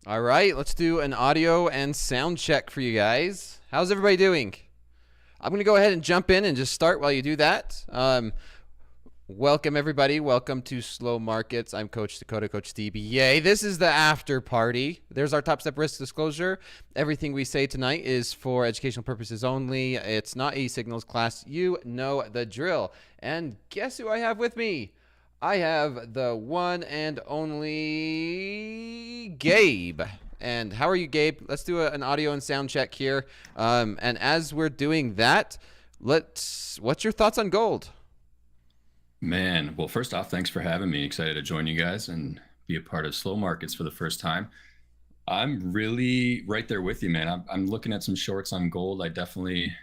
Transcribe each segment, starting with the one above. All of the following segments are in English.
All right, let's do an audio and sound check for you guys. How's everybody doing? I'm going to go ahead and jump in and just start while you do that. Welcome, everybody. Welcome to Slow Markets. I'm Coach Dakota, Coach DBA. This is the after party. There's our Top Step risk disclosure. Everything we say tonight is for educational purposes only. It's not a signals class. You know the drill. And guess who I have with me? I have the one and only Gabe. And how are you, Gabe? Let's do an audio and sound check here. And as we're doing that, what's your thoughts on gold? Man, well, first off, thanks for having me. Excited to join you guys and be a part of Slow Markets for the first time. I'm really right there with you, man. I'm looking at some shorts on gold. I definitely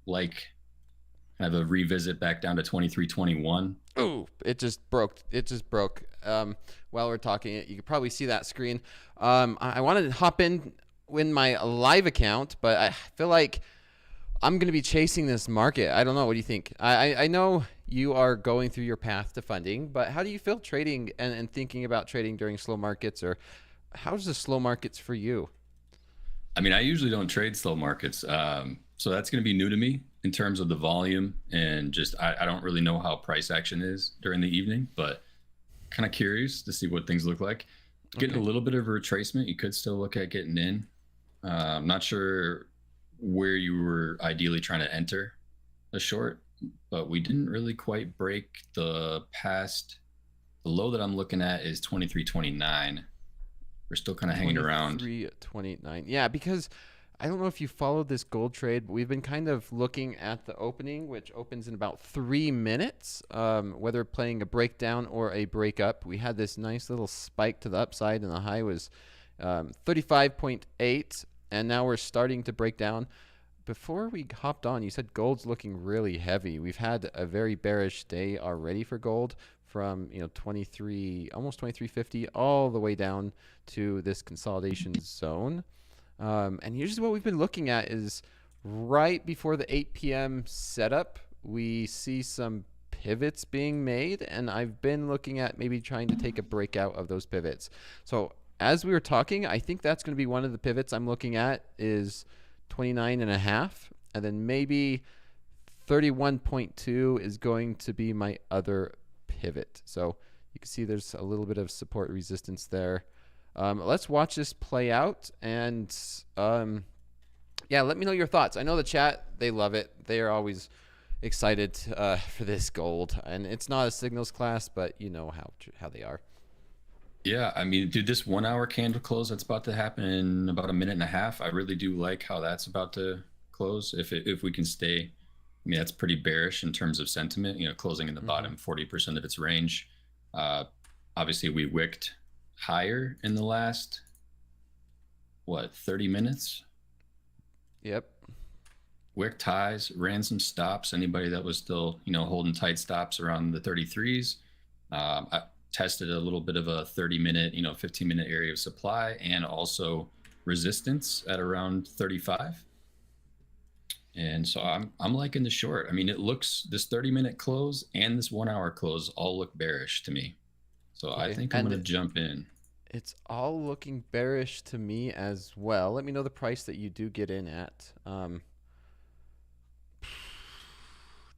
like have a revisit back down to 23.21. Ooh, it just broke. It just broke. While we're talking, you can probably see that screen. I wanted to hop in my live account, but I feel like I'm going to be chasing this market. I don't know. What do you think? I know you are going through your path to funding, but how do you feel trading and thinking about trading during slow markets, or how's the slow markets for you? I mean, I usually don't trade slow markets. So that's going to be new to me in terms of the volume and just I don't really know how price action is during the evening, but kind of curious to see what things look like. Getting a little bit of a retracement. You could still look at getting in. I'm not sure where you were ideally trying to enter a short, but we didn't really quite break the low that I'm looking at is 23.29. We're still kind of hanging around 329. Yeah, because I don't know if you followed this gold trade, but we've been kind of looking at the opening, which opens in about 3 minutes, whether playing a breakdown or a breakup. We had this nice little spike to the upside, and the high was 35.8, and now we're starting to break down. Before we hopped on, you said gold's looking really heavy. We've had a very bearish day already for gold, from 23, almost 2350, all the way down to this consolidation zone. And usually what we've been looking at is right before the 8 p.m. setup, we see some pivots being made, and I've been looking at maybe trying to take a breakout of those pivots. So as we were talking, I think that's going to be one of the pivots I'm looking at is 29.5, and then maybe 31.2 is going to be my other pivot. So you can see there's a little bit of support resistance there. Let's watch this play out, and yeah, let me know your thoughts. I know the chat, they love it. They are always excited for this gold, and it's not a signals class, but you know how they are. Yeah, I mean, dude, this 1 hour candle close that's about to happen in about a minute and a half. I really do like how that's about to close. If we can stay, I mean, that's pretty bearish in terms of sentiment. Closing in the bottom 40% of its range. Obviously, we wicked higher in the last 30 minutes. Yep. Wicked highs, ran some stops. Anybody that was still holding tight stops around the 33s. I tested a little bit of a 30-minute 15-minute area of supply and also resistance at around 35. And so I'm liking the short. I mean, it looks, this 30-minute close and this 1 hour close all look bearish to me. So okay. I think I'm going to jump in. It's all looking bearish to me as well. Let me know the price that you do get in at. I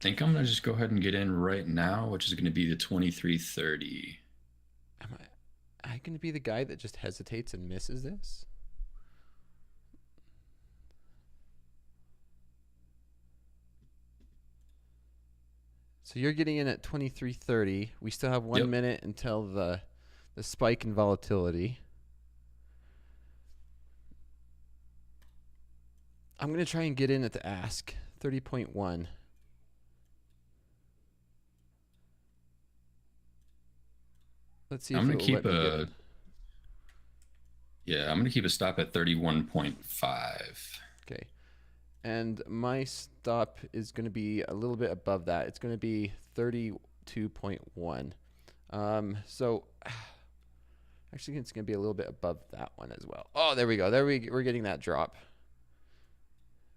think I'm going to just go ahead and get in right now, which is going to be the 23.30. Am I going to be the guy that just hesitates and misses this? So you're getting in at 23.30. We still have 1 minute until the spike in volatility. I'm going to try and get in at the ask, 30.1. Let's see if it'll let me get in. Yeah, I'm going to keep a stop at 31.5. Okay. And my stop is going to be a little bit above that. It's going to be 32.1. So actually, it's going to be a little bit above that one as well. Oh, there we go. We're getting that drop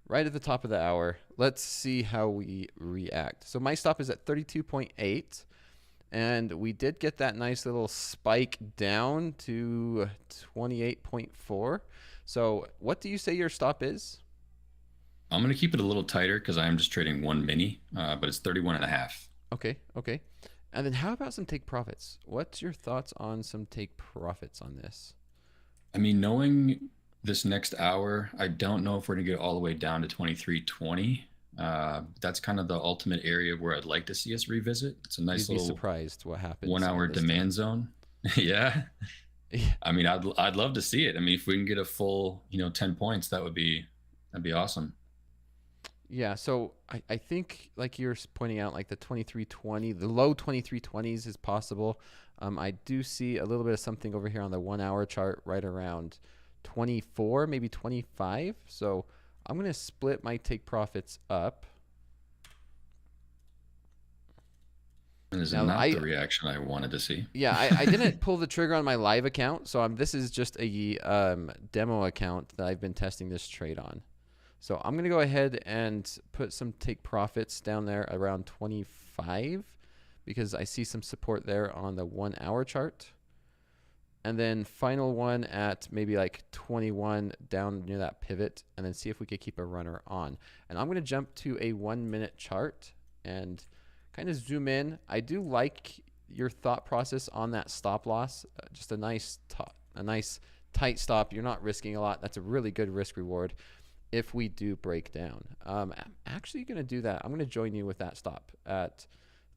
right at the top of the hour. Let's see how we react. So my stop is at 32.8. And we did get that nice little spike down to 28.4. So what do you say your stop is? I'm going to keep it a little tighter because I am just trading one mini, but it's 31.5. Okay. And then how about some take profits? What's your thoughts on some take profits on this? I mean, knowing this next hour, I don't know if we're going to get all the way down to 23.20. That's kind of the ultimate area where I'd like to see us revisit. It's a nice little surprised what happens 1 hour demand zone. Yeah. Yeah. I mean, I'd love to see it. I mean, if we can get a full, 10 points, that'd be awesome. Yeah, so I think like you're pointing out, like the 2320, the low 2320s is possible. I do see a little bit of something over here on the 1 hour chart right around 24, maybe 25. So I'm going to split my take profits up. And is it not the reaction I wanted to see? Yeah, I didn't pull the trigger on my live account. So this is just a demo account that I've been testing this trade on. So I'm going to go ahead and put some take profits down there around 25 because I see some support there on the 1 hour chart. And then final one at maybe like 21 down near that pivot, and then see if we could keep a runner on. And I'm going to jump to a 1 minute chart and kind of zoom in. I do like your thought process on that stop loss. Just a nice tight stop. You're not risking a lot. That's a really good risk reward if we do break down. I'm actually going to do that. I'm going to join you with that stop at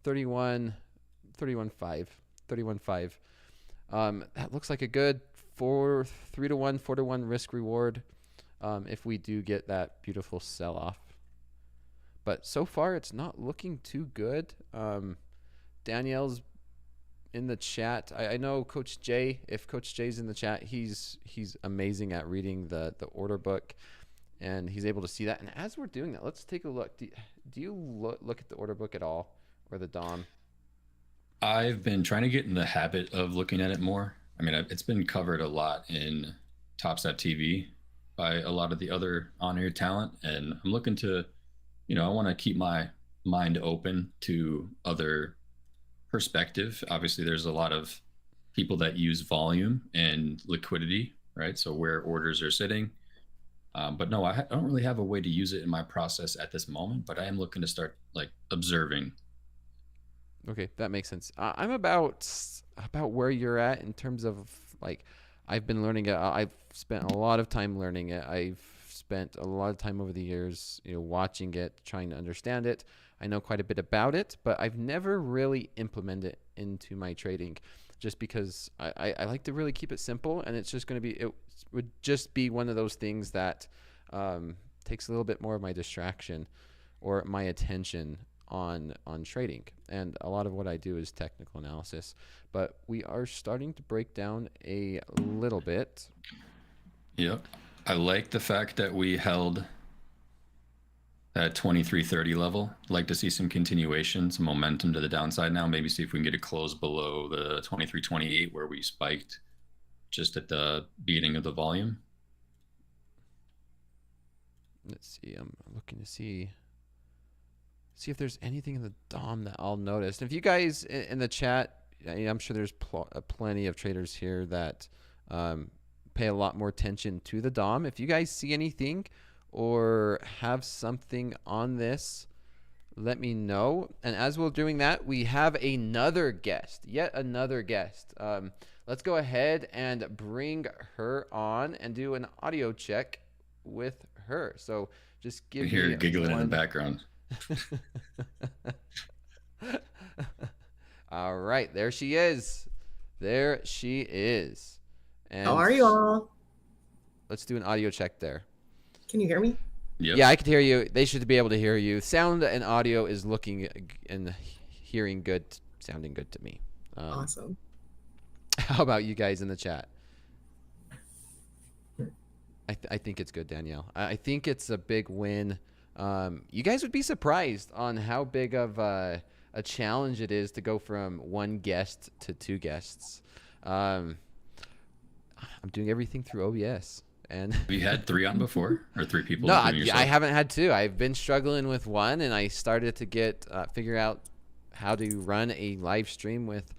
31.5. That looks like a good 3-to-1, 4-to-1 risk reward if we do get that beautiful sell off. But so far, it's not looking too good. Danielle's in the chat. I know Coach Jay. If Coach Jay's in the chat, he's amazing at reading the order book, and he's able to see that. And as we're doing that, let's take a look. Do you look at the order book at all, or the DOM? I've been trying to get in the habit of looking at it more. I mean, it's been covered a lot in TopstepTV by a lot of the other on-air talent, and I'm looking to, I want to keep my mind open to other perspective. Obviously, there's a lot of people that use volume and liquidity, right? So where orders are sitting. But no, I don't really have a way to use it in my process at this moment, but I am looking to start observing. Okay, that makes sense. I'm about where you're at in terms of I've been learning it. I've spent a lot of time learning it. I've spent a lot of time over the years, watching it, trying to understand it. I know quite a bit about it, but I've never really implemented it into my trading, just because I like to really keep it simple, and it's just going to be, it would just be one of those things that takes a little bit more of my distraction or my attention on trading. And a lot of what I do is technical analysis, but we are starting to break down a little bit. Yep. I like the fact that we held that 23.30 level. I'd like to see some continuation, some momentum to the downside now. Maybe see if we can get a close below the 23.28 where we spiked just at the beginning of the volume. Let's see. I'm looking to see if there's anything in the DOM that I'll notice. And if you guys in the chat, I'm sure there's plenty of traders here that pay a lot more attention to the DOM. If you guys see anything or have something on this, let me know. And as we're doing that, we have yet another guest. Let's go ahead and bring her on and do an audio check with her. So just give me hear her giggling in the background. All right, there she is. And how are you all? Let's do an audio check there. Can you hear me? Yep. Yeah, I could hear you. They should be able to hear you. Sound and audio is looking and hearing good, sounding good to me. Awesome. How about you guys in the chat? I think it's good, Danielle. I think it's a big win. You guys would be surprised on how big of a challenge it is to go from one guest to two guests. I'm doing everything through OBS. And have you had 3 on before, or 3 people? No, I haven't had 2. I've been struggling with one, and I started to figure out how to run a live stream with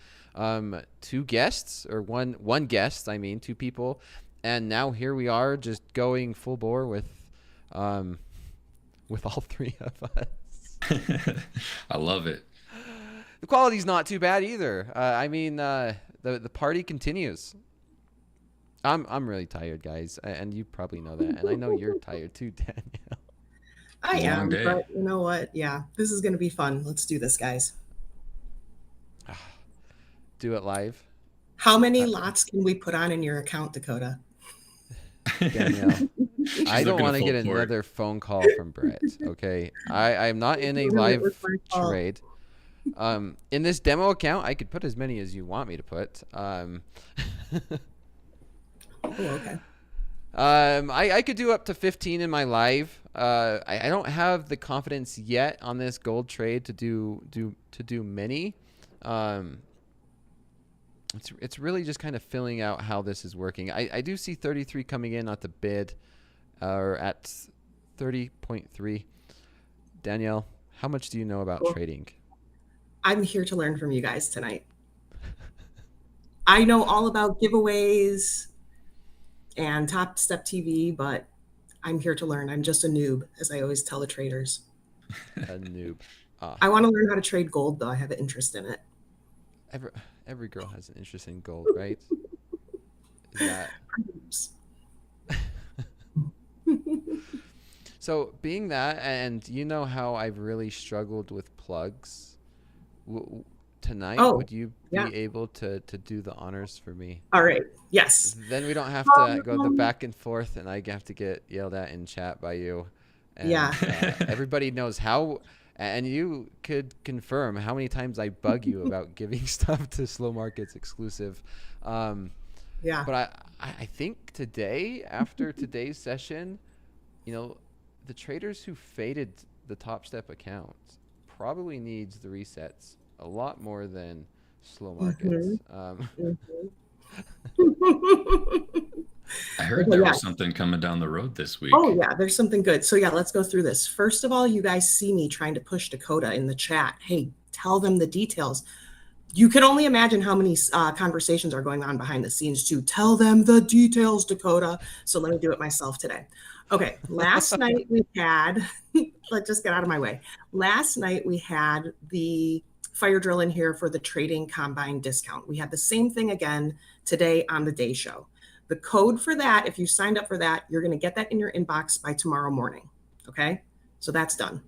two guests, or one guest, I mean, two people. And now here we are, just going full bore with all three of us. I love it. The quality's not too bad either. I mean, the party continues. I'm really tired, guys, and you probably know that, and I know you're tired too, Danielle. I Long am, day. but you know what? Yeah, this is going to be fun. Let's do this, guys. Do it live. How many lots can we put on in your account, Dakota? Danielle, I don't looking want to to get full port. another phone call from Brett. Okay, I'm not in a live trade. In this demo account, I could put as many as you want me to put. Oh, okay. I could do up to 15 in my live. I don't have the confidence yet on this gold trade to do many. It's really just kind of filling out how this is working. I do see 33 coming in at the bid, or at 30.3. Danielle, how much do you know about trading? I'm here to learn from you guys tonight. I know all about giveaways and TopstepTV, but I'm here to learn. I'm just a noob, as I always tell the traders. A noob. I want to learn how to trade gold, though. I have an interest in it. Every girl has an interest in gold, right? Is that... So being that, and you know how I've really struggled with plugs, tonight, would you be able to do the honors for me? All right. Yes. Then we don't have to go the back and forth, and I have to get yelled at in chat by you. And, everybody knows how, and you could confirm how many times I bug you about giving stuff to Slow Markets exclusive. But I think today, after today's session, you know, the traders who faded the Topstep account probably needs the resets a lot more than Slow Markets. I heard there was something coming down the road this week. Oh, yeah, there's something good. So, yeah, let's go through this. First of all, you guys see me trying to push Dakota in the chat. Hey, tell them the details. You can only imagine how many conversations are going on behind the scenes to tell them the details, Dakota. So let me do it myself today. Okay, last night we had, let's just get out of my way. Last night we had the fire drill in here for the trading combine discount. We had the same thing again today on the day show. The code for that, if you signed up for that, you're going to get that in your inbox by tomorrow morning. Okay, so that's done.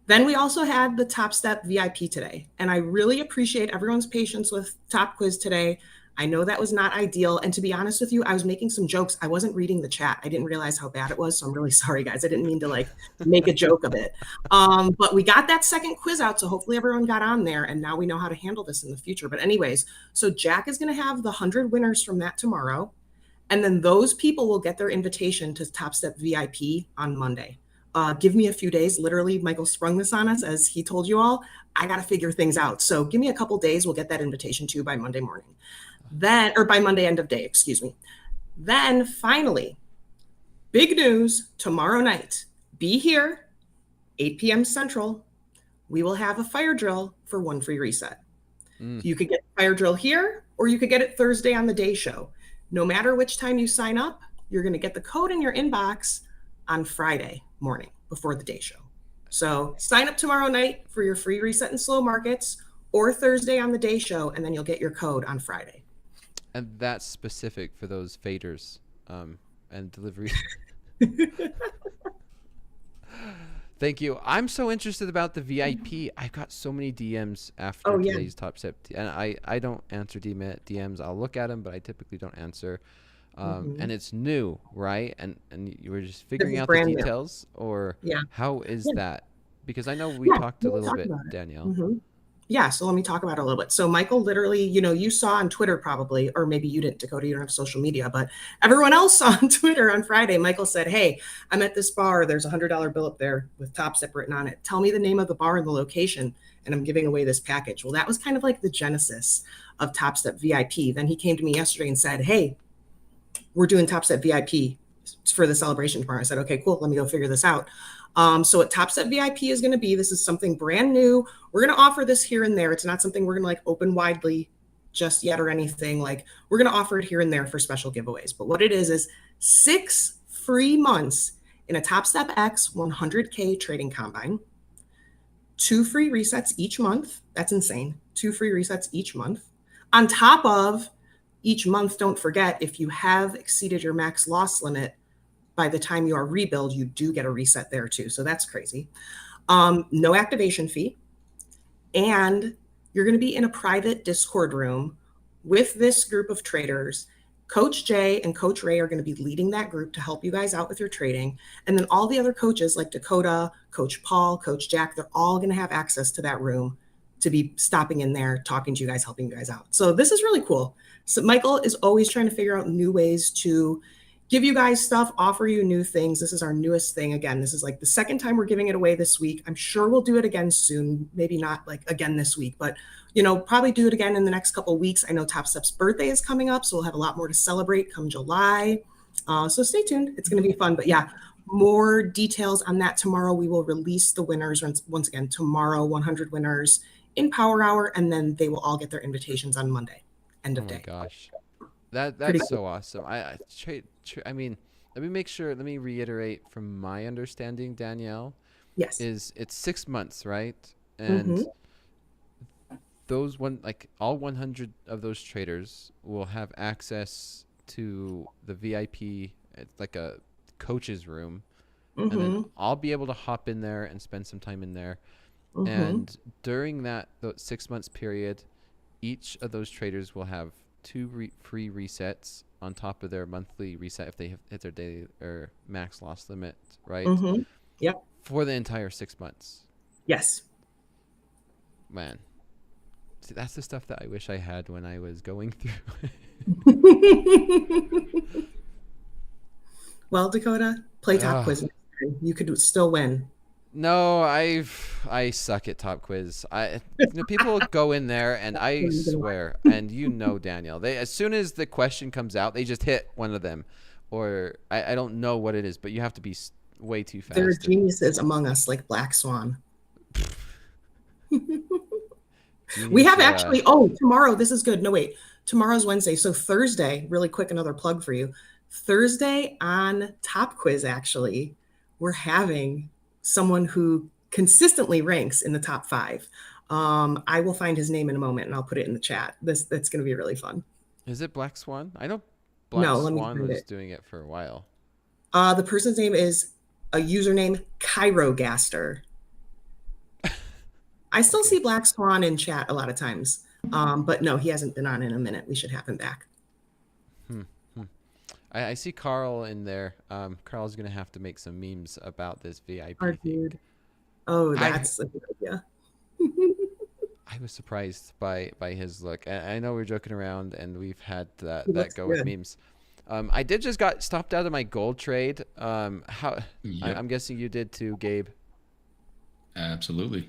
Then we also had the Topstep VIP today, and I really appreciate everyone's patience with Top Quiz today. I know that was not ideal, and to be honest with you, I was making some jokes. I wasn't reading the chat. I didn't realize how bad it was, so I'm really sorry, guys. I didn't mean to make a joke of it. But we got that second quiz out, so hopefully everyone got on there, and now we know how to handle this in the future. But anyways, so Jack is going to have the 100 winners from that tomorrow, and then those people will get their invitation to Topstep VIP on Monday. Give me a few days. Literally, Michael sprung this on us, as he told you all. I got to figure things out. So give me a couple days. We'll get that invitation to you by Monday morning. Then, or by Monday end of day, excuse me. Then finally, big news tomorrow night. Be here, 8 p.m. Central. We will have a fire drill for one free reset. You could get the fire drill here, or you could get it Thursday on the day show. No matter which time you sign up, you're going to get the code in your inbox on Friday morning before the day show. So sign up tomorrow night for your free reset in Slow Markets, or Thursday on the day show, and then you'll get your code on Friday. And that's specific for those faders and delivery. Thank you. I'm so interested about the VIP. I've got so many DMs after today's Topstep, and I don't answer DMs. I'll look at them, but I typically don't answer. And it's new, right? And you were just figuring out the details, or how is that? Because I know we talked a little bit, Danielle. Yeah, so let me talk about it a little bit. So Michael, literally, you saw on Twitter probably, or maybe you didn't, Dakota, you don't have social media, but everyone else saw on Twitter on Friday. Michael said, hey, I'm at this bar. There's a $100 bill up there with Topstep written on it. Tell me the name of the bar and the location, and I'm giving away this package. Well, that was kind of like the genesis of Topstep VIP. Then he came to me yesterday and said, hey, we're doing Topstep VIP for the celebration tomorrow. I said, okay, cool. Let me go figure this out. So what Topstep VIP is going to be, this is something brand new. We're going to offer this here and there. It's not something we're going to like open widely just yet or anything. Like, we're going to offer it here and there for special giveaways. But what it is 6 free months in a Topstep X 100K trading combine, 2 free resets each month. That's insane. 2 free resets each month. On top of each month, don't forget, if you have exceeded your max loss limit, by the time you are rebuild, you do get a reset there too. So that's crazy. No activation fee. And you're going to be in a private Discord room with this group of traders. Coach Jay and Coach Ray are going to be leading that group to help you guys out with your trading. And then all the other coaches like Dakota, Coach Paul, Coach Jack, they're all going to have access to that room to be stopping in there, talking to you guys, helping you guys out. So this is really cool. So Michael is always trying to figure out new ways to give you guys stuff, offer you new things. This is our newest thing. Again, this is like the second time we're giving it away this week. I'm sure we'll do it again soon. Maybe not like again this week, but probably do it again in the next couple of weeks. I know Topstep's birthday is coming up, so we'll have a lot more to celebrate come July. So stay tuned. It's going to be fun. But yeah, more details on that tomorrow. We will release the winners once again tomorrow, 100 winners in Power Hour, and then they will all get their invitations on Monday, end of day. Oh my gosh. That's so awesome. I mean, let me reiterate from my understanding, Danielle. Yes. It's 6 months, right? And those all 100 of those traders will have access to the VIP. It's like a coach's room. And then I'll be able to hop in there and spend some time in there. And during the 6 months period, each of those traders will have 2 free resets on top of their monthly reset if they have hit their daily or max loss limit, right? Yep. For the entire 6 months. Yes. Man. See, that's the stuff that I wish I had when I was going through. Well, Dakota, play Top Quiz. You could still win. No, I suck at Top Quiz. People go in there and I swear, and Danielle, as soon as the question comes out, they just hit one of them, or I don't know what it is, but you have to be way too fast. There are geniuses among us, like Black Swan. We have actually. Tomorrow. This is good. No, wait. Tomorrow's Wednesday, so Thursday. Really quick, another plug for you. Thursday on Top Quiz. Actually, we're having someone who consistently ranks in the top 5. I will find his name in a moment and I'll put it in the chat. That's going to be really fun. Is it Black Swan? I know Black Swan was doing it for a while. The person's name is a username Chirogaster. I still see Black Swan in chat a lot of times. But no, he hasn't been on in a minute. We should have him back. I see Carl in there. Carl's going to have to make some memes about this VIP Our thing. dude. Oh, that's a good idea. I was surprised by his look. I know we're joking around, and we've had that go good. with memes. I did just got stopped out of my gold trade. Yep. I'm guessing you did too, Gabe. Absolutely.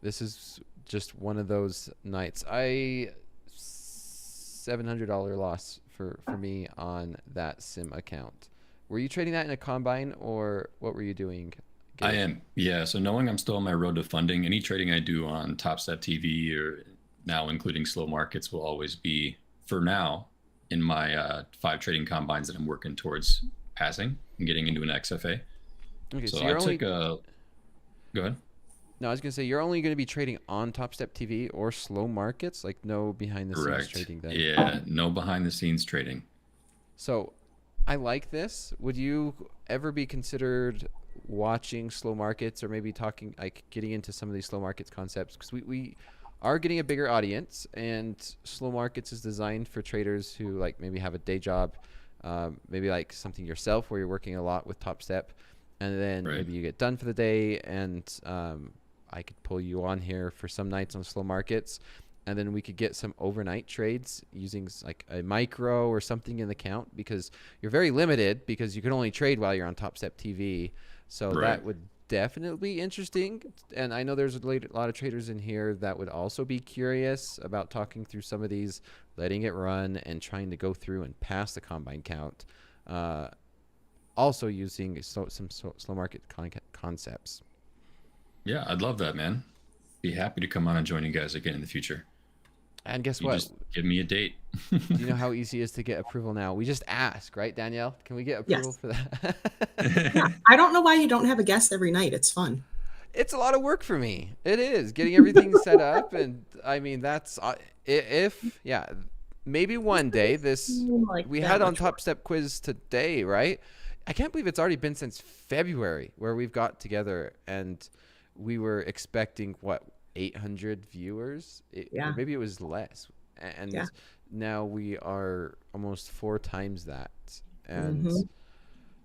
This is just one of those nights. $700 loss for me on that sim account. Were you trading that in a combine, or what were you doing? I am. Yeah. So knowing I'm still on my road to funding, any trading I do on TopstepTV or now including slow markets will always be, for now, in my 5 trading combines that I'm working towards passing and getting into an XFA. Okay, so I took a... Go ahead. No, I was going to say, you're only going to be trading on TopstepTV or slow markets, like no behind-the-scenes trading then. Yeah, no behind-the-scenes trading. So I like this. Would you ever be considered watching slow markets, or maybe getting into some of these slow markets concepts? Because we are getting a bigger audience, and slow markets is designed for traders who maybe have a day job, maybe like something yourself where you're working a lot with Topstep, and then maybe you get done for the day, and I could pull you on here for some nights on slow markets, and then we could get some overnight trades using like a micro or something in the count, because you're very limited because you can only trade while you're on TopstepTV. So that would definitely be interesting. And I know there's a lot of traders in here that would also be curious about talking through some of these, letting it run and trying to go through and pass the combine count. also using some slow market concepts. Yeah, I'd love that, man. Be happy to come on and join you guys again in the future. And guess You what? just give me a date. Do you know how easy it is to get approval now? We just ask, right, Danielle? Can we get approval for that? Yeah. I don't know why you don't have a guest every night. It's fun. It's a lot of work for me. It is getting everything set up. And I mean, that's maybe one day we had on Top Step quiz today, right? I can't believe it's already been since February where we've got together and we were expecting 800 viewers. Or maybe it was less. And now we are almost 4 times that. And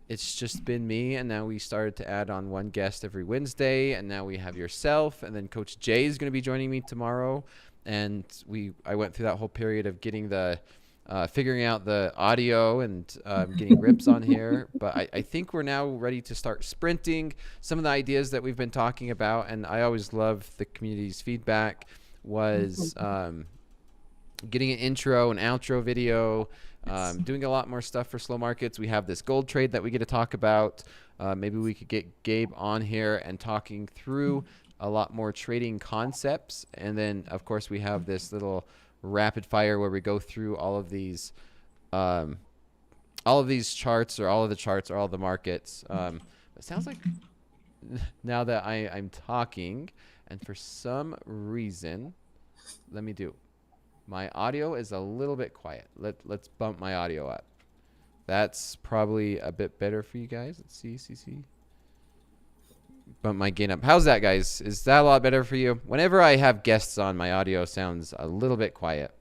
it's just been me. And now we started to add on one guest every Wednesday. And now we have yourself. And then Coach Jay is going to be joining me tomorrow. And I went through that whole period of getting figuring out the audio and getting rips on here. But I think we're now ready to start sprinting some of the ideas that we've been talking about. And I always love the community's feedback was getting an intro and outro video, doing a lot more stuff for slow markets. We have this gold trade that we get to talk about. Maybe we could get Gabe on here and talking through a lot more trading concepts. And then, of course, we have this little rapid fire where we go through all of these charts or all of the charts or all of the markets. It sounds like now that I'm talking, and for some reason, my audio is a little bit quiet. Let's bump my audio up. That's probably a bit better for you guys. Let's see. Bump my gain up. How's that, guys? Is that a lot better for you? Whenever I have guests on, my audio sounds a little bit quiet.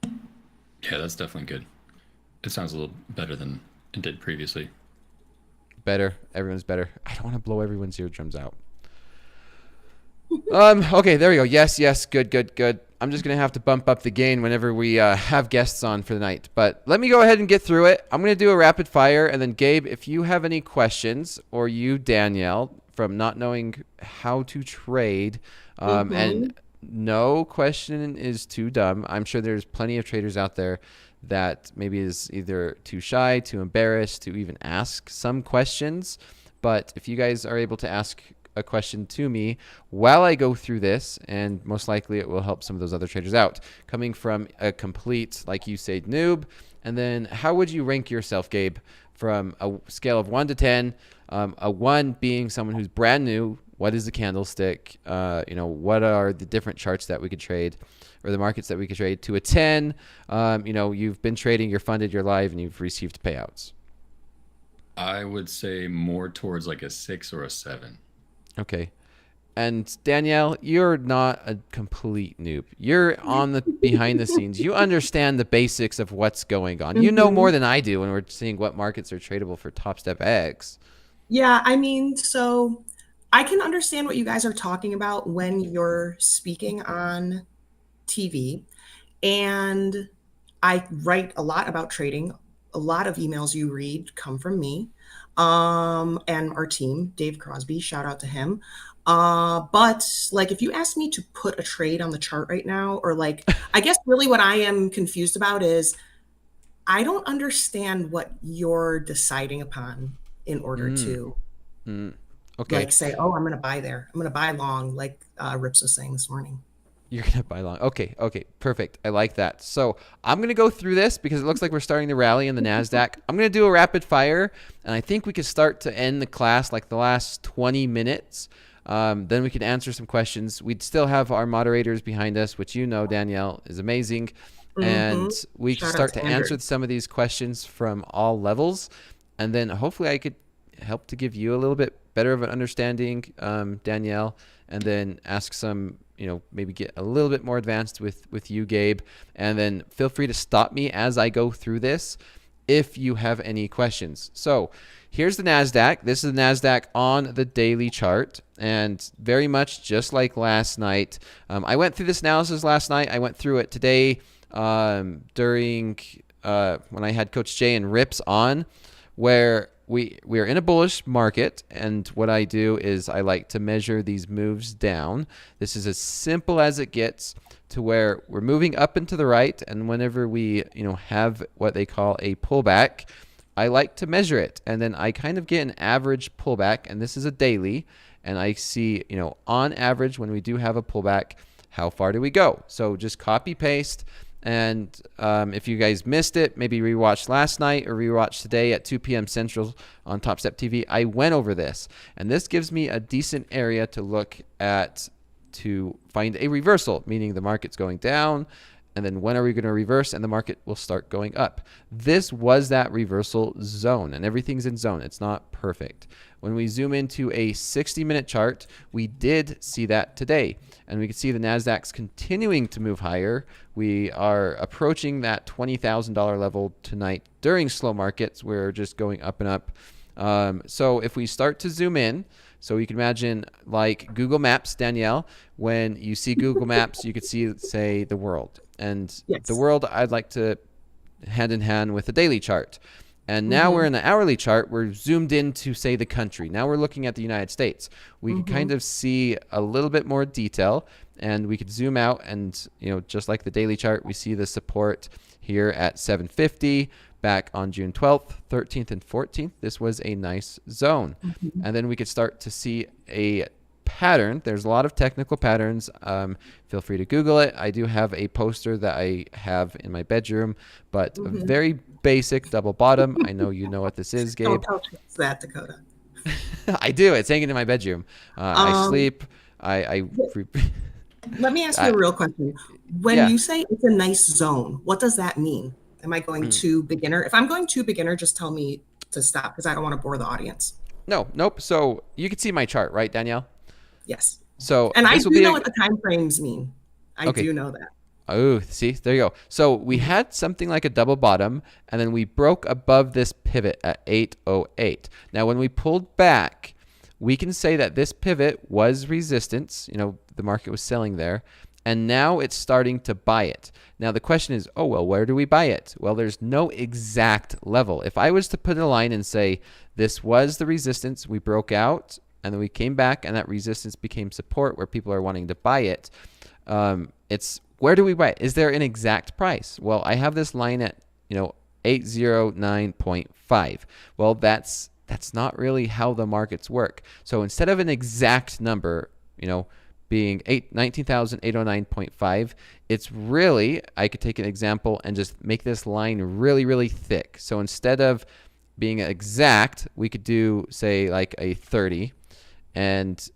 Yeah, that's definitely good. It sounds a little better than it did previously. Better. Everyone's better. I don't want to blow everyone's eardrums out. Okay, there we go. Yes. Good. I'm just going to have to bump up the gain whenever we have guests on for the night. But let me go ahead and get through it. I'm going to do a rapid fire. And then, Gabe, if you have any questions, or you, Danielle, from not knowing how to trade, and no question is too dumb. I'm sure there's plenty of traders out there that maybe is either too shy, too embarrassed to even ask some questions. But if you guys are able to ask a question to me while I go through this, and most likely it will help some of those other traders out, coming from a complete, like you said, noob. And then how would you rank yourself, Gabe, from a scale of 1 to 10, a 1 being someone who's brand new? What is the candlestick? What are the different charts that we could trade, or the markets that we could trade? To a 10, you've been trading, you're funded, you're live, and you've received payouts. I would say more towards like a 6 or a 7. Okay. And Danielle, you're not a complete noob. You're on the behind the scenes. You understand the basics of what's going on. You know more than I do when we're seeing what markets are tradable for Topstep X. Yeah, I mean, so I can understand what you guys are talking about when you're speaking on TV. And I write a lot about trading. A lot of emails you read come from me and our team, Dave Crosby, shout out to him. But like, if you ask me to put a trade on the chart right now, or like, I guess really what I am confused about is I don't understand what you're deciding upon in order to like say, oh, I'm going to buy there. I'm going to buy long, like Rips was saying this morning. You're going to buy long. Okay, perfect. I like that. So I'm going to go through this because it looks like we're starting the rally in the NASDAQ. I'm going to do a rapid fire, and I think we could start to end the class like the last 20 minutes. Then we could answer some questions. We'd still have our moderators behind us, which Danielle, is amazing. And we can start to answer some of these questions from all levels. And then hopefully I could help to give you a little bit better of an understanding, Danielle, and then ask some, maybe get a little bit more advanced with you, Gabe. And then feel free to stop me as I go through this if you have any questions. So here's the NASDAQ. This is the NASDAQ on the daily chart. And very much just like last night, I went through this analysis last night. I went through it today during when I had Coach Jay and Rips on, where we are in a bullish market, and what I do is I like to measure these moves down. This is as simple as it gets, to where we're moving up and to the right, and whenever we have what they call a pullback, I like to measure it, and then I kind of get an average pullback, and this is a daily, and I see, on average when we do have a pullback, how far do we go? So just copy paste, and if you guys missed it, maybe rewatch last night or rewatch today at 2 p.m. Central on Topstep TV, I went over this, and this gives me a decent area to look at to find a reversal, meaning the market's going down, and then when are we going to reverse and the market will start going up. This was that reversal zone, and everything's in zone. It's not perfect. When we zoom into a 60-minute chart, we did see that today, and we can see the NASDAQ's continuing to move higher. We are approaching that $20,000 level tonight during slow markets. We're just going up and up. So if we start to zoom in, so you can imagine like Google Maps, Danielle, when you see Google Maps, you could see, say, the world. And Yes. the world, I'd like to hand in hand with the daily chart. And now we're in the hourly chart. We're zoomed into, say, the country. Now we're looking at the United States. We can kind of see a little bit more detail, and we could zoom out and, just like the daily chart, we see the support here at 750 back on June 12th, 13th, and 14th. This was a nice zone. And then we could start to see a pattern. There's a lot of technical patterns. Feel free to Google it. I do have a poster that I have in my bedroom, but a very basic double bottom. I know you know what this is, Gabe. Don't tell Chris that, Dakota. I do. It's hanging in my bedroom. I sleep. I Let me ask you a real question. When you say it's a nice zone, what does that mean? Am I going too beginner? If I'm going too beginner, just tell me to stop because I don't want to bore the audience. Nope. So you can see my chart, right, Danielle? Yes. So and I do know what the time frames mean. I do know that. Oh, see, there you go. So we had something like a double bottom, and then we broke above this pivot at 808. Now, when we pulled back, we can say that this pivot was resistance. The market was selling there, and now it's starting to buy it. Now, the question is, where do we buy it? Well, there's no exact level. If I was to put a line and say this was the resistance, we broke out, and then we came back, and that resistance became support where people are wanting to buy it. It's where do we buy it? Is there an exact price? Well, I have this line at 809.5. Well, that's not really how the markets work. So instead of an exact number, being 19,809.5, it's really, I could take an example and just make this line really, really thick. So instead of being exact, we could do, say, like a 30 and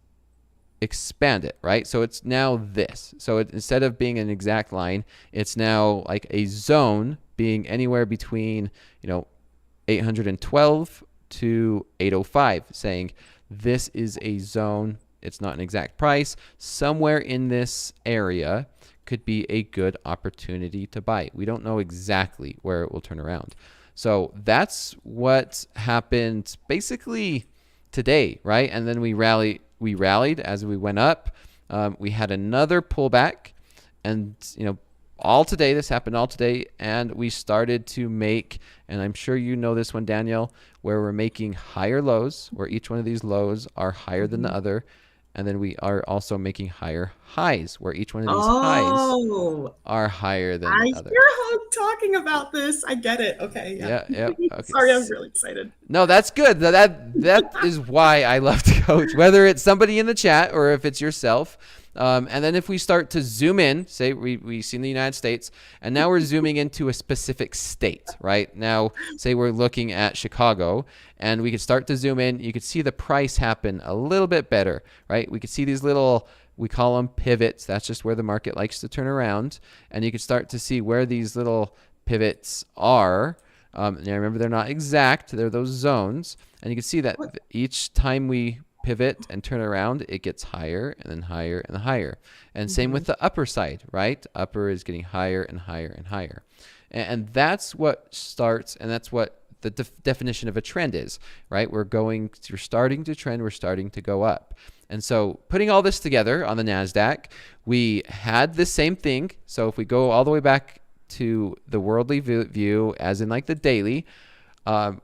expand it, right? So it's now this. So instead of being an exact line, it's now like a zone being anywhere between, 812 to 805, saying this is a zone. It's not an exact price. Somewhere in this area could be a good opportunity to buy. We don't know exactly where it will turn around. So that's what happened basically today, right? And then we rallied as we went up. We had another pullback, and this happened all today, and we started to make, and I'm sure you know this one, Danielle, where we're making higher lows, where each one of these lows are higher than the other, and then we are also making higher highs, where each one of these highs are higher than the other. I hear Hoag talking about this. I get it. Okay. Yeah. Okay. Sorry, I'm really excited. No, that's good. That is why I love to coach, whether it's somebody in the chat or if it's yourself. And then if we start to zoom in, say we see in the United States, and now we're zooming into a specific state, right? Now, say we're looking at Chicago, and we could start to zoom in. You could see the price happen a little bit better, right? We could see these little, we call them pivots. That's just where the market likes to turn around. And you could start to see where these little pivots are. And remember, they're not exact. They're those zones. And you can see that each time we pivot and turn around, it gets higher and then higher and higher. And same with the upper side, right? Upper is getting higher and higher and higher. And that's what starts, and that's what the definition of a trend is, right? We're starting to trend, we're starting to go up. And so putting all this together on the NASDAQ, we had the same thing. So if we go all the way back to the worldly view, as in like the daily,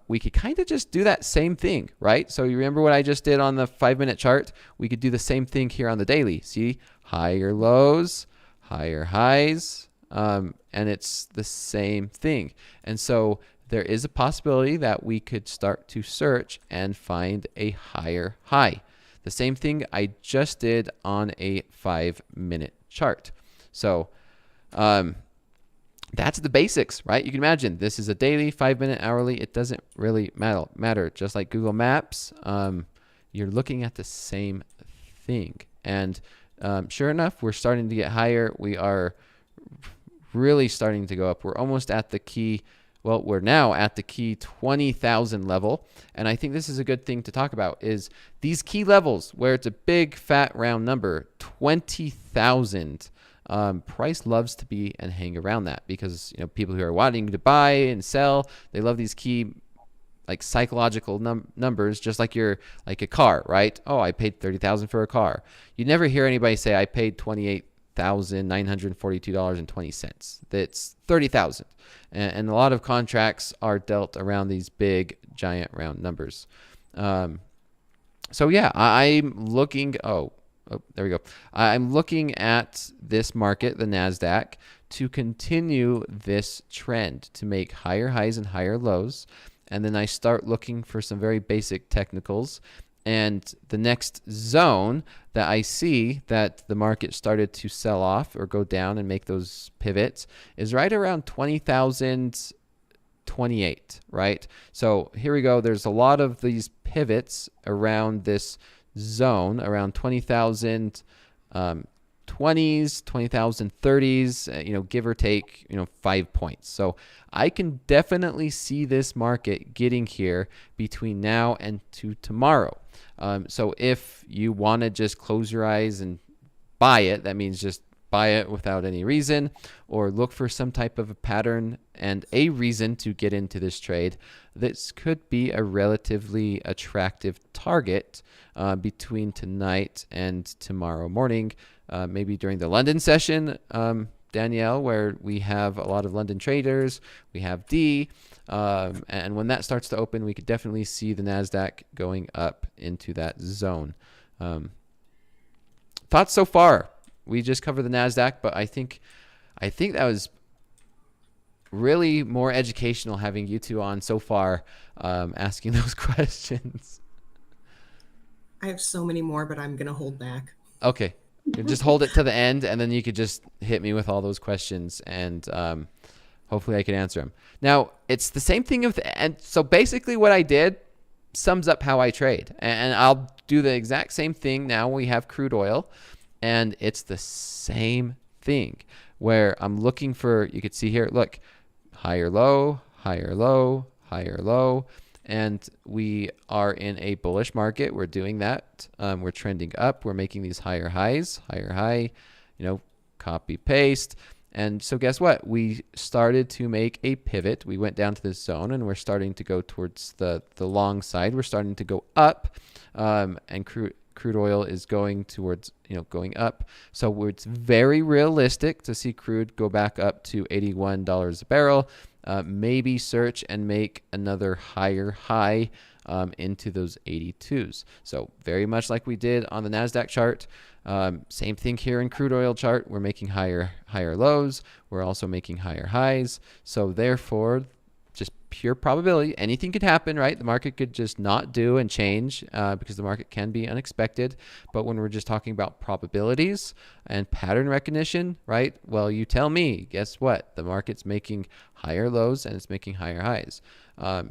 we could kind of just do that same thing, right? So you remember what I just did on the 5-minute chart? We could do the same thing here on the daily. See, higher lows, higher highs, and it's the same thing. And so there is a possibility that we could start to search and find a higher high. The same thing I just did on a 5-minute chart. So that's the basics, right? You can imagine this is a daily, 5-minute, hourly. It doesn't really matter. Just like Google Maps, you're looking at the same thing. And sure enough, we're starting to get higher. We are really starting to go up. We're almost at the key. Well, we're now at the key 20,000 level. And I think this is a good thing to talk about is these key levels where it's a big, fat, round number, 20,000. Price loves to be and hang around that because people who are wanting to buy and sell, they love these key like psychological numbers, just like you're like a car, right? Oh, I paid $30,000 for a car. You never hear anybody say I paid $28,942.20. That's $30,000, and a lot of contracts are dealt around these big, giant, round numbers. So yeah, I'm looking. Oh, there we go. I'm looking at this market, the NASDAQ, to continue this trend to make higher highs and higher lows. And then I start looking for some very basic technicals. And the next zone that I see that the market started to sell off or go down and make those pivots is right around 20,028, right? So here we go. There's a lot of these pivots around this zone, around 20,000 20s, 20,030s, give or take, 5 points. So I can definitely see this market getting here between now and to tomorrow. So if you want to just close your eyes and buy it, that means just buy it without any reason, or look for some type of a pattern and a reason to get into this trade. This could be a relatively attractive target between tonight and tomorrow morning, maybe during the London session, Danielle, where we have a lot of London traders, we have D, and when that starts to open, we could definitely see the NASDAQ going up into that zone. Thoughts so far? We just covered the NASDAQ, but I think that was really more educational having you two on so far, asking those questions. I have so many more, but I'm going to hold back. Okay. Just hold it to the end, and then you could just hit me with all those questions, and hopefully I can answer them. Now, it's the same thing and so basically what I did sums up how I trade. And I'll do the exact same thing now. We have crude oil. And it's the same thing where I'm looking for, you could see here, look, higher low, higher low, higher low. And we are in a bullish market. We're doing that. We're trending up. We're making these higher highs, higher high, copy, paste. And so guess what? We started to make a pivot. We went down to this zone and we're starting to go towards the long side. We're starting to go up, and crude oil is going towards, going up. So it's very realistic to see crude go back up to $81 a barrel, maybe search and make another higher high into those 82s. So very much like we did on the NASDAQ chart. Same thing here in crude oil chart. We're making higher lows. We're also making higher highs. So therefore, just pure probability. Anything could happen, right? The market could just not do and change because the market can be unexpected. But when we're just talking about probabilities and pattern recognition, right? Well, you tell me, guess what? The market's making higher lows and it's making higher highs.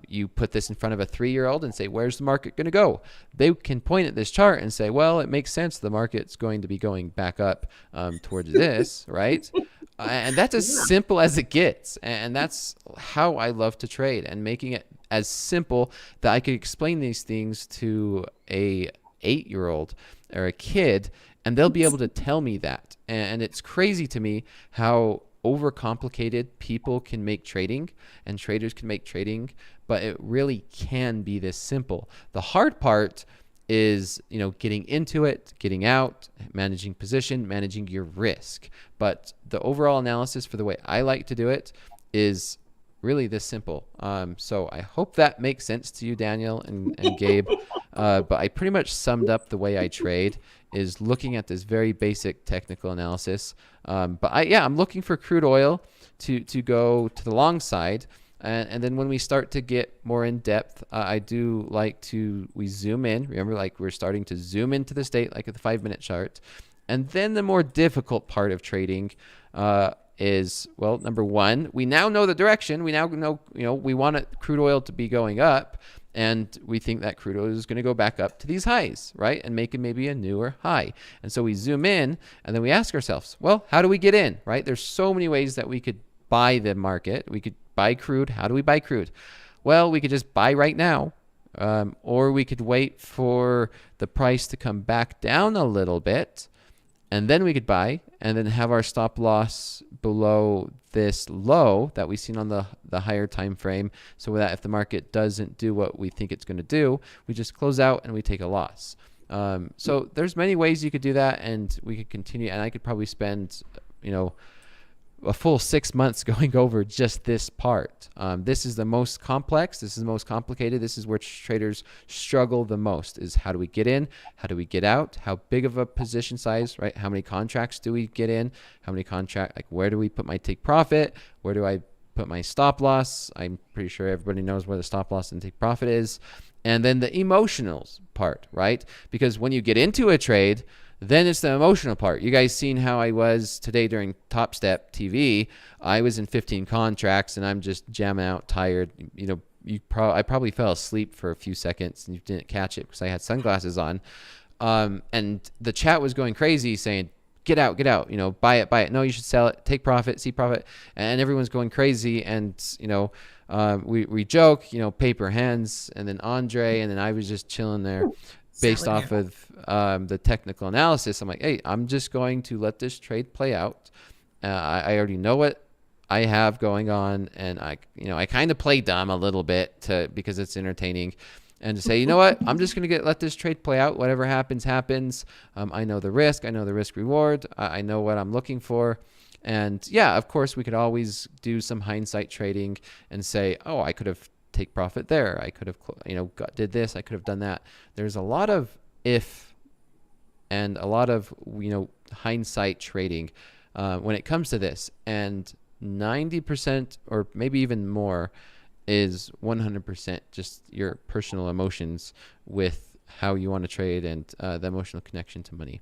You put this in front of a 3-year-old and say, where's the market going to go? They can point at this chart and say, well, it makes sense. The market's going to be going back up towards this, right? And that's as simple as it gets. And that's how I love to trade, and making it as simple that I could explain these things to a 8-year-old or a kid, and they'll be able to tell me that. And it's crazy to me how overcomplicated people can make trading and traders can make trading, but it really can be this simple. The hard part is, getting into it, getting out, managing position, managing your risk. But the overall analysis for the way I like to do it is really this simple. So I hope that makes sense to you, Daniel and Gabe. But I pretty much summed up the way I trade is looking at this very basic technical analysis. But I'm looking for crude oil to go to the long side. And then when we start to get more in depth, I do like we zoom in. Remember, like we're starting to zoom into the state, like at the 5-minute chart. And then the more difficult part of trading is, well, number one, we now know the direction. We now know, we want crude oil to be going up. And we think that crude oil is going to go back up to these highs, right? And make it maybe a newer high. And so we zoom in and then we ask ourselves, well, how do we get in, right? There's so many ways that we could buy the market. We could buy crude. How do we buy crude? Well, we could just buy right now, or we could wait for the price to come back down a little bit, and then we could buy, and then have our stop loss below this low that we've seen on the higher time frame, so that if the market doesn't do what we think it's going to do, we just close out and we take a loss. So there's many ways you could do that, and we could continue, and I could probably spend, a full 6 months going over just this part. This is the most complex. This is the most complicated. This is where traders struggle the most, is how do we get in? How do we get out? How big of a position size, right? How many contracts do we get in? How many like where do we put my take profit? Where do I put my stop loss? I'm pretty sure everybody knows where the stop loss and take profit is. And then the emotional part, right? Because when you get into a trade, then it's the emotional part. You guys seen how I was today during TopstepTV. I was in 15 contracts and I'm just jamming out, tired. I probably fell asleep for a few seconds and you didn't catch it because I had sunglasses on. And the chat was going crazy saying, get out, buy it. No, you should sell it, take profit, see profit. And everyone's going crazy. And, we joke, paper hands, and then Andre, and then I was just chilling there. Based off of the technical analysis, I'm like, hey, I'm just going to let this trade play out. I already know what I have going on, and I kind of play dumb a little bit because it's entertaining, and to say, you know what, I'm just going to let this trade play out. Whatever happens, happens. I know the risk. I know the risk reward. I know what I'm looking for. And yeah, of course, we could always do some hindsight trading and say, oh, I could have take profit there. I could have, did this. I could have done that. There's a lot of if and a lot of, hindsight trading when it comes to this. And 90% or maybe even more is 100% just your personal emotions with how you want to trade and the emotional connection to money.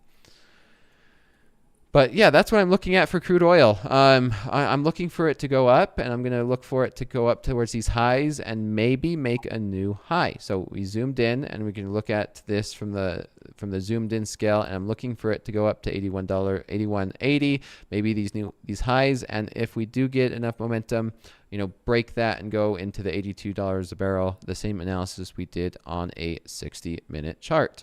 But yeah, that's what I'm looking at for crude oil. I'm looking for it to go up, and I'm going to look for it to go up towards these highs and maybe make a new high. So we zoomed in, and we can look at this from the zoomed in scale, and I'm looking for it to go up to $81, $81.80, maybe these highs. And if we do get enough momentum, break that and go into the $82 a barrel, the same analysis we did on a 60-minute chart.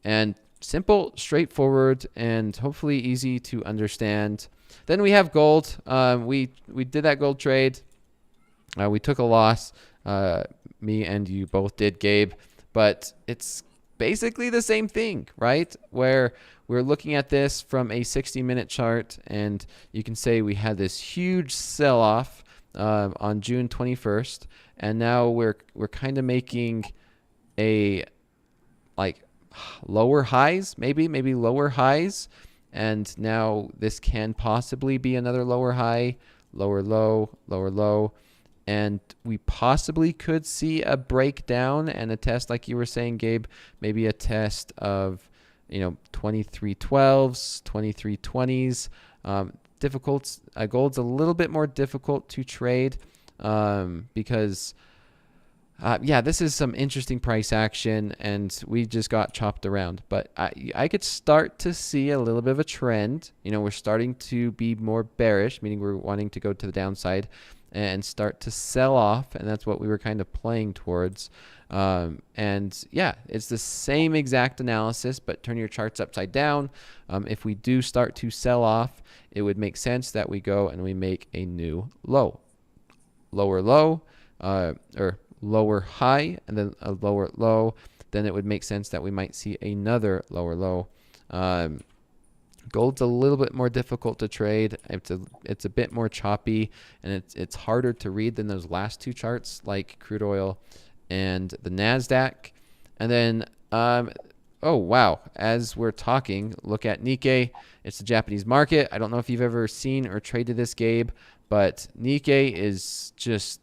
And simple, straightforward, and hopefully easy to understand. Then we have gold. We did that gold trade. We took a loss. Me and you both did, Gabe. But it's basically the same thing, right? Where we're looking at this from a 60-minute chart, and you can say we had this huge sell-off on June 21st, and now we're kind of making a lower highs, maybe lower highs, and now this can possibly be another lower high, lower low, and we possibly could see a breakdown and a test, like you were saying, Gabe, maybe a test of 23.12s, 23.20s. Difficult. Gold's a little bit more difficult to trade because this is some interesting price action, and we just got chopped around. But I could start to see a little bit of a trend. We're starting to be more bearish, meaning we're wanting to go to the downside and start to sell off, and that's what we were kind of playing towards. And yeah, it's the same exact analysis, but turn your charts upside down. If we do start to sell off, it would make sense that we go and we make a new low, lower low, or lower high, and then a lower low. Then it would make sense that we might see another lower low. Gold's a little bit more difficult to trade. It's a bit more choppy, and it's harder to read than those last two charts, like crude oil and the NASDAQ. And then, oh wow, as we're talking, look at Nikkei. It's the Japanese market. I don't know if you've ever seen or traded this, Gabe, but Nikkei is just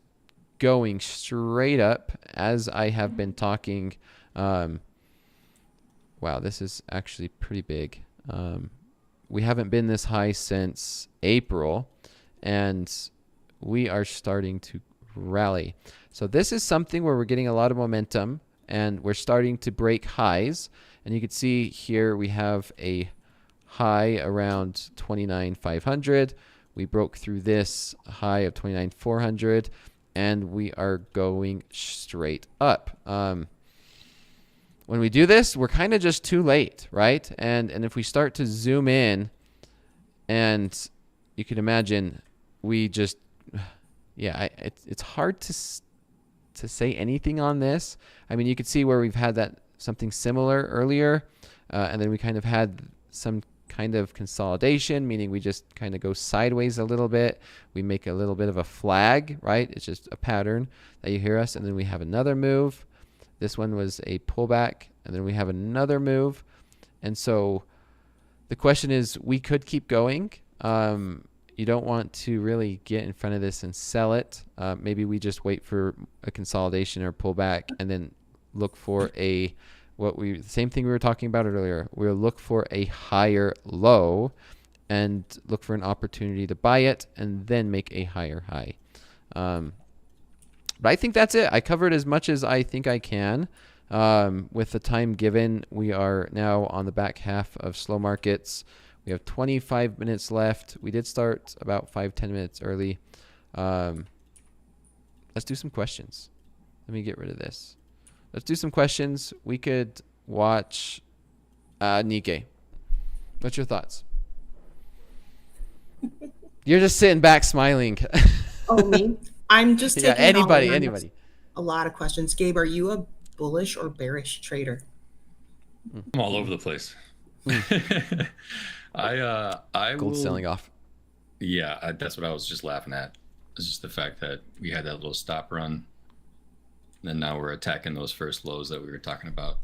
going straight up as I have been talking. Wow, this is actually pretty big. We haven't been this high since April, and we are starting to rally. So this is something where we're getting a lot of momentum, and we're starting to break highs. And you can see here we have a high around 29,500. We broke through this high of 29,400, and we are going straight up. When we do this, we're kind of just too late, right? And if we start to zoom in, and you can imagine, we just, yeah, it's hard to say anything on this. I mean, you could see where we've had that something similar earlier, and then we kind of had some kind of consolidation, meaning we just kind of go sideways a little bit. We make a little bit of a flag, right? It's just a pattern that you hear us, and then we have another move. This one was a pullback, and then we have another move. And so the question is, we could keep going. You don't want to really get in front of this and sell it. Maybe we just wait for a consolidation or pullback, and then look for the same thing we were talking about earlier. We'll look for a higher low and look for an opportunity to buy it and then make a higher high. But I think that's it. I covered as much as I think I can. With the time given, we are now on the back half of slow markets. We have 25 minutes left. We did start about 5-10 minutes early. Let's do some questions. Let me get rid of this. Let's do some questions. We could watch Nikkei. What's your thoughts? You're just sitting back smiling. Oh, me? I'm just taking anybody. A lot of questions. Gabe, are you a bullish or bearish trader? I'm all over the place. I Gold selling off. Yeah, that's what I was just laughing at. It's just the fact that we had that little stop run, and now we're attacking those first lows that we were talking about.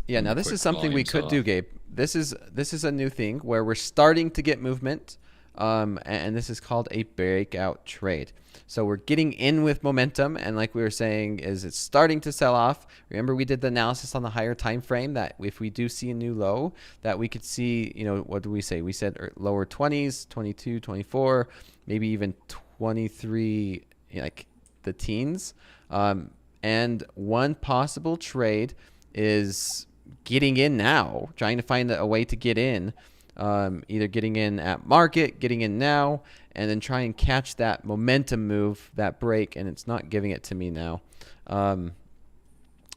Yeah, now this is something we could do, Gabe. This is a new thing where we're starting to get movement, and this is called a breakout trade. So we're getting in with momentum, and like we were saying, it's starting to sell off. Remember, we did the analysis on the higher time frame that if we do see a new low, that we could see, what did we say? We said lower 20s, 22, 24, maybe even 23, like the teens. And one possible trade is getting in now, trying to find a way to get in, either getting in at market, getting in now, and then try and catch that momentum move, that break, and it's not giving it to me now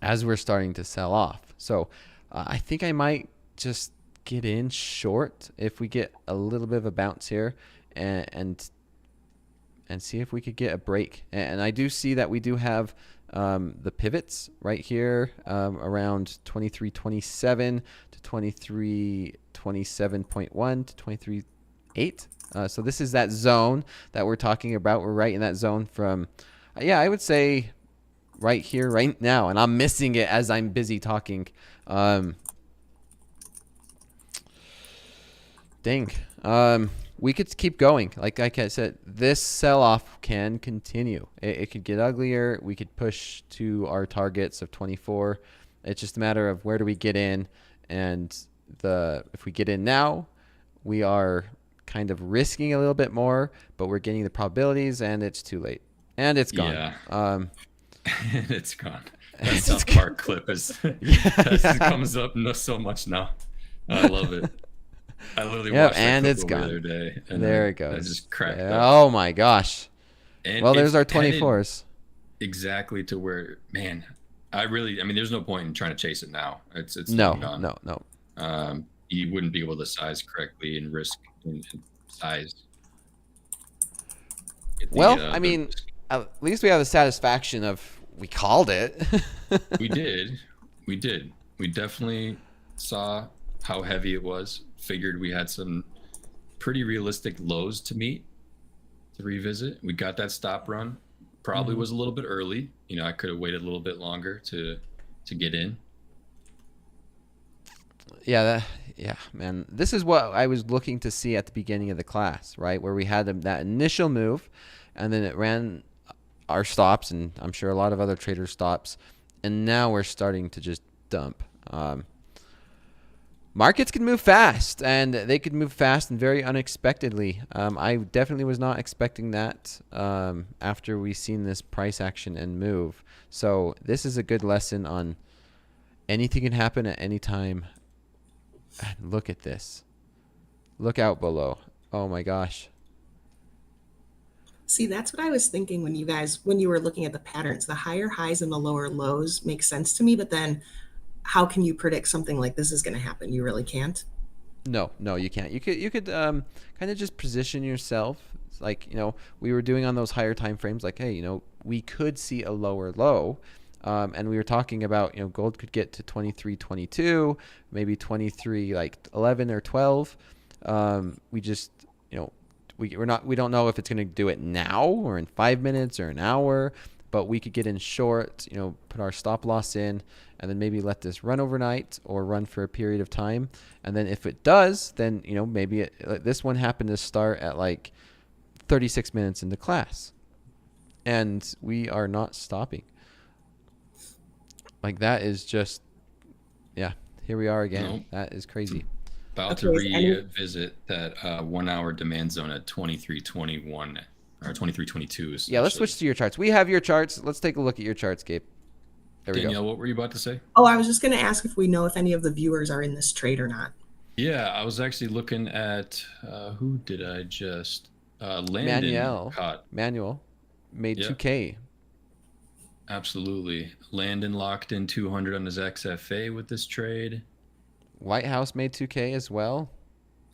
as we're starting to sell off. So I think I might just get in short if we get a little bit of a bounce here and see if we could get a break. And I do see that we do have the pivots right here around 23.27 to 23.27.1 to 23.8. So this is that zone that we're talking about. We're right in that zone from, I would say right here, right now. And I'm missing it as I'm busy talking. We could keep going. Like I said, this sell-off can continue. It could get uglier. We could push to our targets of 24. It's just a matter of where do we get in. And if we get in now, we are kind of risking a little bit more, but we're getting the probabilities, and it's too late. And it's gone. Yeah. It's gone. That South Park clip comes up so much now. I love it. I literally watched and it's gone. The other day, and there it goes. I just cracked up. Oh my gosh. And well, there's our 24s. Exactly to where, man, there's no point in trying to chase it now. It's no. You wouldn't be able to size correctly and risk and size. At least we have the satisfaction of we called it. We did. We definitely saw how heavy it was. Figured we had some pretty realistic lows to meet, to revisit. We got that stop run. Probably was a little bit early. I could have waited a little bit longer to get in. Yeah, man. This is what I was looking to see at the beginning of the class, right? Where we had that initial move, and then it ran our stops, and I'm sure a lot of other traders' stops, and now we're starting to just dump. Markets can move fast, and they could move fast and very unexpectedly. I definitely was not expecting that after we seen this price action and move. So this is a good lesson on anything can happen at any time. Look at this. Look out below. Oh my gosh. See, that's what I was thinking when you were looking at the patterns. The higher highs and the lower lows make sense to me, but then how can you predict something like this is going to happen? You really can't. No, you can't. You could kind of just position yourself like, we were doing on those higher time frames, like, hey, we could see a lower low. And we were talking about, gold could get to 23.22, maybe 23 like 11 or 12. We just, we don't know if it's going to do it now or in 5 minutes or an hour, but we could get in short, put our stop loss in, and then maybe let this run overnight or run for a period of time. And then if it does, then, maybe this one happened to start at like 36 minutes into class, and we are not stopping. Like, that is just, yeah, here we are again. Nope. That is crazy. About to revisit that 1 hour demand zone at 23.21 or 23.22. Yeah, let's switch to your charts. We have your charts. Let's take a look at your charts, Gabe. There we Danielle, go. what were you about to say? Oh, I was just going to ask if we know if any of the viewers are in this trade or not. Yeah, I was actually looking at, who did I just, Landon Manuel made 2K. Absolutely. Landon locked in 200 on his XFA with this trade. White House made 2K as well.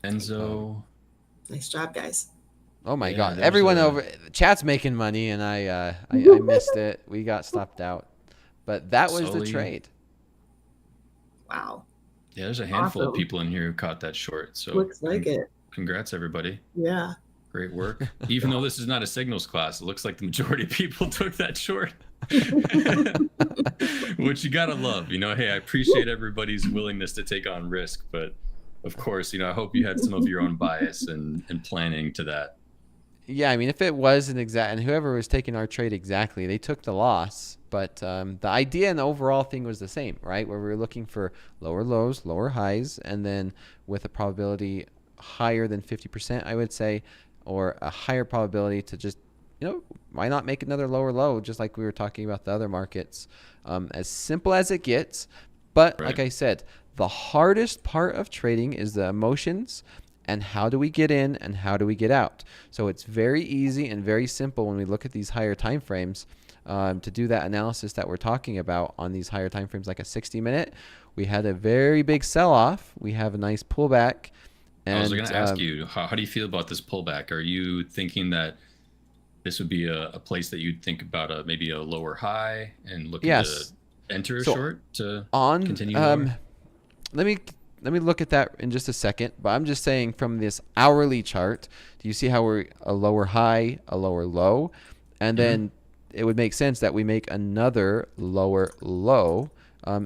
Enzo. Nice job, guys. Oh my God. Everyone over chat's making money, and I missed it. We got stopped out. But that was the trade. Wow. Yeah, there's a handful of people in here who caught that short. So looks like it. Congrats, everybody. Yeah. Great work. Even though this is not a signals class, it looks like the majority of people took that short. Which you gotta love. Hey, I appreciate everybody's willingness to take on risk, but of course, I hope you had some of your own bias and planning to that. Yeah, I mean, if it was an exact, and whoever was taking our trade exactly, they took the loss. But the idea and the overall thing was the same, right? Where we were looking for lower lows, lower highs, and then with a probability higher than 50%, I would say, or a higher probability to just, why not make another lower low, just like we were talking about the other markets. As simple as it gets. But like I said, the hardest part of trading is the emotions and how do we get in and how do we get out. So it's very easy and very simple when we look at these higher time frames to do that analysis that we're talking about on these higher time frames, like a 60-minute. We had a very big sell-off. We have a nice pullback. And, I was going to ask you, how do you feel about this pullback? Are you thinking that this would be a place that you'd think about maybe a lower high and looking to enter short to continue lower? Let me look at that in just a second, but I'm just saying from this hourly chart, do you see how we're a lower high, a lower low, and then it would make sense that we make another lower low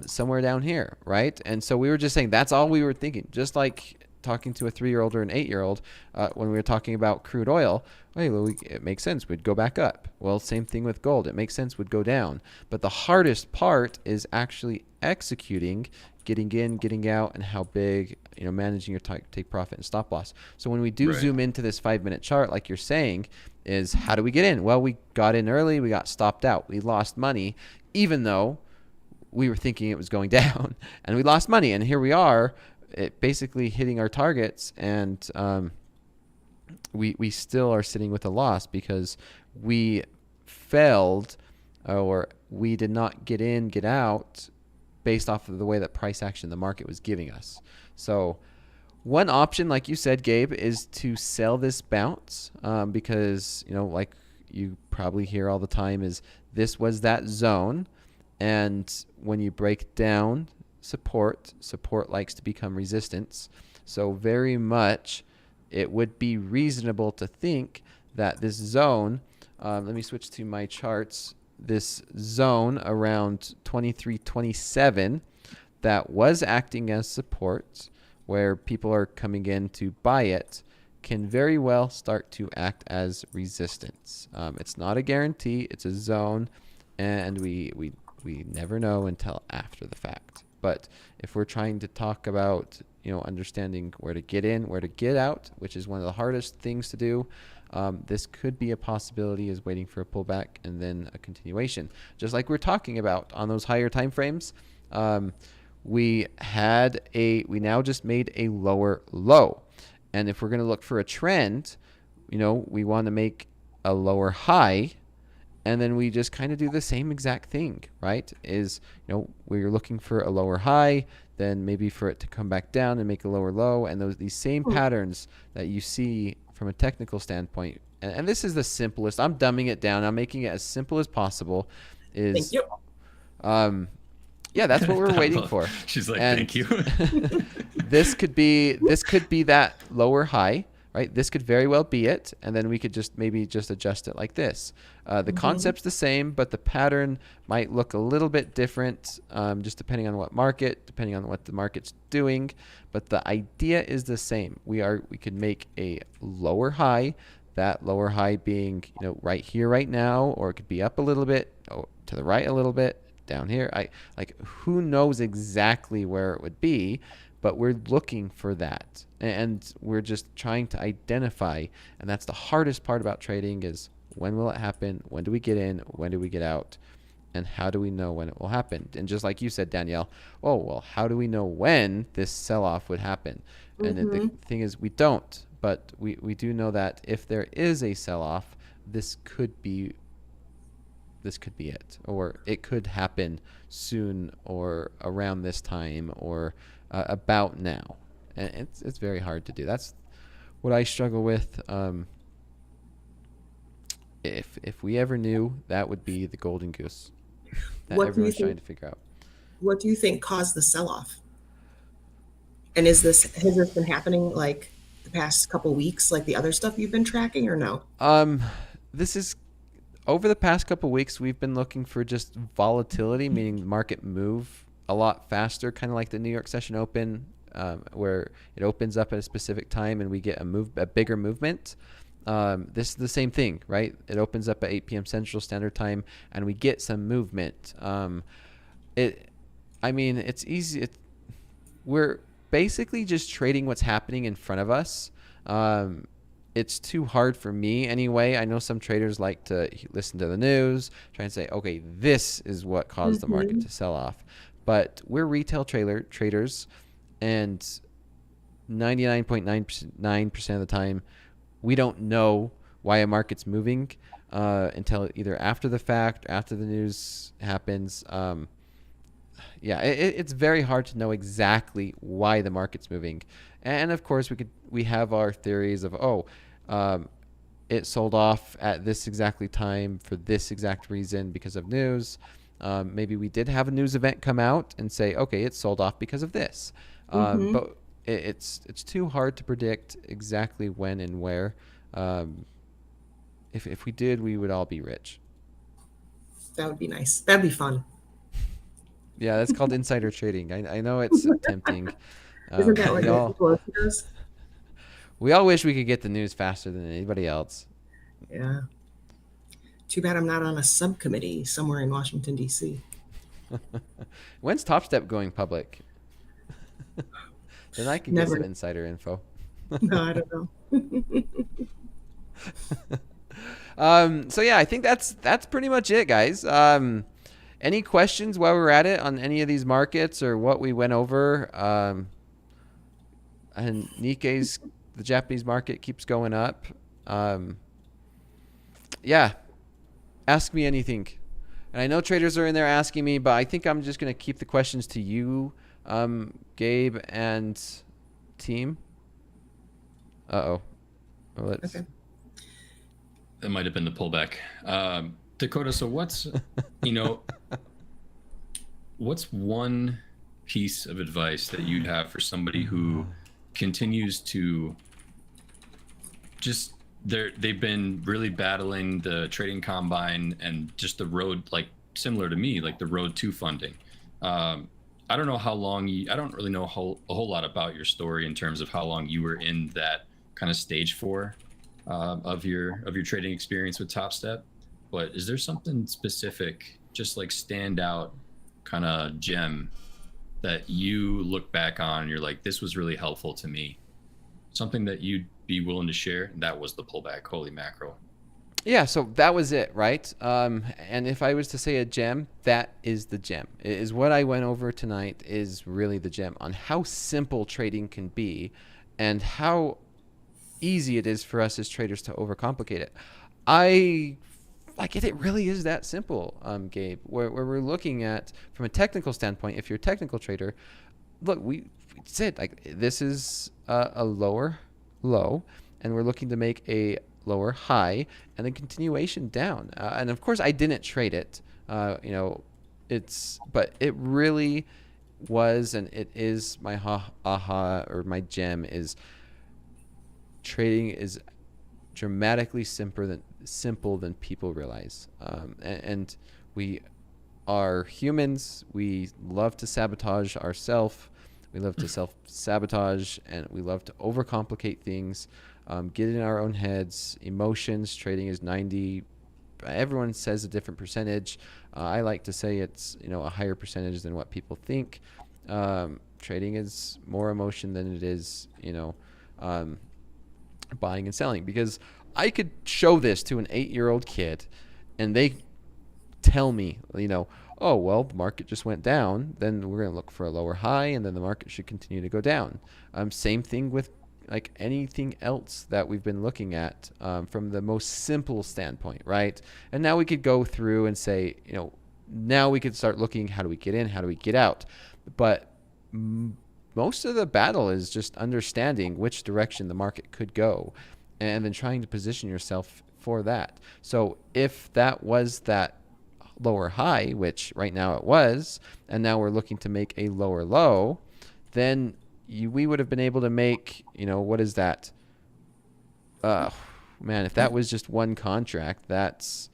somewhere down here, right? And so we were just saying that's all we were thinking, just like talking to a 3-year-old or an 8-year-old when we were talking about crude oil. Hey, well, it makes sense. We'd go back up. Well, same thing with gold. It makes sense. We'd go down. But the hardest part is actually executing, getting in, getting out, and how big, managing your take profit and stop loss. So when we do zoom into this 5-minute chart, like you're saying, is how do we get in? Well, we got in early. We got stopped out. We lost money, even though we were thinking it was going down, and we lost money. And here we are, basically hitting our targets, and we still are sitting with a loss because we failed, or we did not get in, get out based off of the way that price action the market was giving us. So one option, like you said, Gabe, is to sell this bounce because, like you probably hear all the time, is this was that zone. And when you break down support likes to become resistance. So very much it would be reasonable to think that this zone, let me switch to my charts, this zone around 23.27 that was acting as support, where people are coming in to buy it, can very well start to act as resistance. It's not a guarantee, it's a zone, and we never know until after the fact. But if we're trying to talk about, understanding where to get in, where to get out, which is one of the hardest things to do, this could be a possibility, is waiting for a pullback and then a continuation. Just like we're talking about on those higher time frames, we now just made a lower low. And if we're going to look for a trend, we want to make a lower high, and then we just kind of do the same exact thing, right? We're looking for a lower high, then maybe for it to come back down and make a lower low, and these same patterns that you see from a technical standpoint. And this is the simplest. I'm dumbing it down. I'm making it as simple as possible. Thank you. Yeah, that's what we're waiting for. She's like, and thank you. this could be that lower high, right? This could very well be it, and then we could maybe adjust it like this. The concept's the same, but the pattern might look a little bit different, just depending on depending on what the market's doing. But the idea is the same. We could make a lower high, that lower high being right here, right now, or it could be up a little bit, to the right a little bit, down here. Who knows exactly where it would be, but we're looking for that, and we're just trying to identify. And that's the hardest part about trading, is when will it happen? When do we get in? When do we get out? And how do we know when it will happen? And just like you said, Danielle, how do we know when this sell-off would happen? And the thing is, we don't, but we do know that if there is a sell-off, this could be it, or it could happen soon, or around this time, or about now. And it's very hard to do. That's what I struggle with. If we ever knew, that would be the golden goose that everyone's trying to figure out. What do you think caused the sell-off? And has this been happening like the past couple weeks, like the other stuff you've been tracking, or no? This is over the past couple weeks. We've been looking for just volatility, meaning the market move a lot faster, kind of like the New York session open, where it opens up at a specific time and we get a bigger movement. This is the same thing, right? It opens up at 8 p.m. Central Standard Time and we get some movement. It's easy. We're basically just trading what's happening in front of us. It's too hard for me anyway. I know some traders like to listen to the news, try and say, okay, this is what caused the market to sell off. But we're retail traders, and 99.99% of the time, we don't know why a market's moving until either after the fact, after the news happens. It's very hard to know exactly why the market's moving. And of course, we have our theories of, it sold off at this exactly time for this exact reason because of news. Maybe we did have a news event come out and say, okay, it sold off because of this. But it's too hard to predict exactly when and where. If we did, we would all be rich. That would be nice. That'd be fun. Yeah, that's called insider trading. I know it's tempting. Isn't that what people does? We all wish we could get the news faster than anybody else. Yeah. Too bad I'm not on a subcommittee somewhere in Washington, D.C. When's Topstep going public? Then I can get some insider info. No, I don't know. I think that's pretty much it, guys. Any questions while we're at it on any of these markets or what we went over? And Nikkei's, the Japanese market, keeps going up. Ask me anything. And I know traders are in there asking me, but I think I'm just going to keep the questions to you, Gabe and team. Okay. That might have been the pullback. Dakota, so what's one piece of advice that you'd have for somebody who continues to they've been really battling the trading combine and just the road, like similar to me, like the road to funding. I don't know how long I don't really know a whole lot about your story in terms of how long you were in that kind of stage 4 of your trading experience with Topstep. But is there something specific, just like standout kind of gem that you look back on and you're like, this was really helpful to me? Something that you'd be willing to share? That was the pullback. Holy mackerel. Yeah, so that was it, right? And if I was to say a gem, that is the gem. Is what I went over tonight is really the gem on how simple trading can be and how easy it is for us as traders to overcomplicate it. I like it. It really is that simple, Gabe, where we're looking at from a technical standpoint. If you're a technical trader, look, we said like this is a lower low, and we're looking to make a lower high and then continuation down. And of course, I didn't trade it. But it really was, and it is my aha or my gem is trading is dramatically simple than people realize. And we are humans. We love to sabotage ourselves. We love to self-sabotage, and we love to overcomplicate things, get in our own heads. Emotions, trading is 90. Everyone says a different percentage. I like to say it's a higher percentage than what people think. Trading is more emotion than it is buying and selling, because I could show this to an 8-year-old kid and they tell me, oh, well, the market just went down, then we're going to look for a lower high, and then the market should continue to go down. Same thing with like anything else that we've been looking at from the most simple standpoint, right? And now we could go through and say, now we could start looking, how do we get in, how do we get out? But most of the battle is just understanding which direction the market could go and then trying to position yourself for that. So if that was that lower high, which right now it was, and now we're looking to make a lower low, then we would have been able to make, what is that? Man, if that was just one contract, that's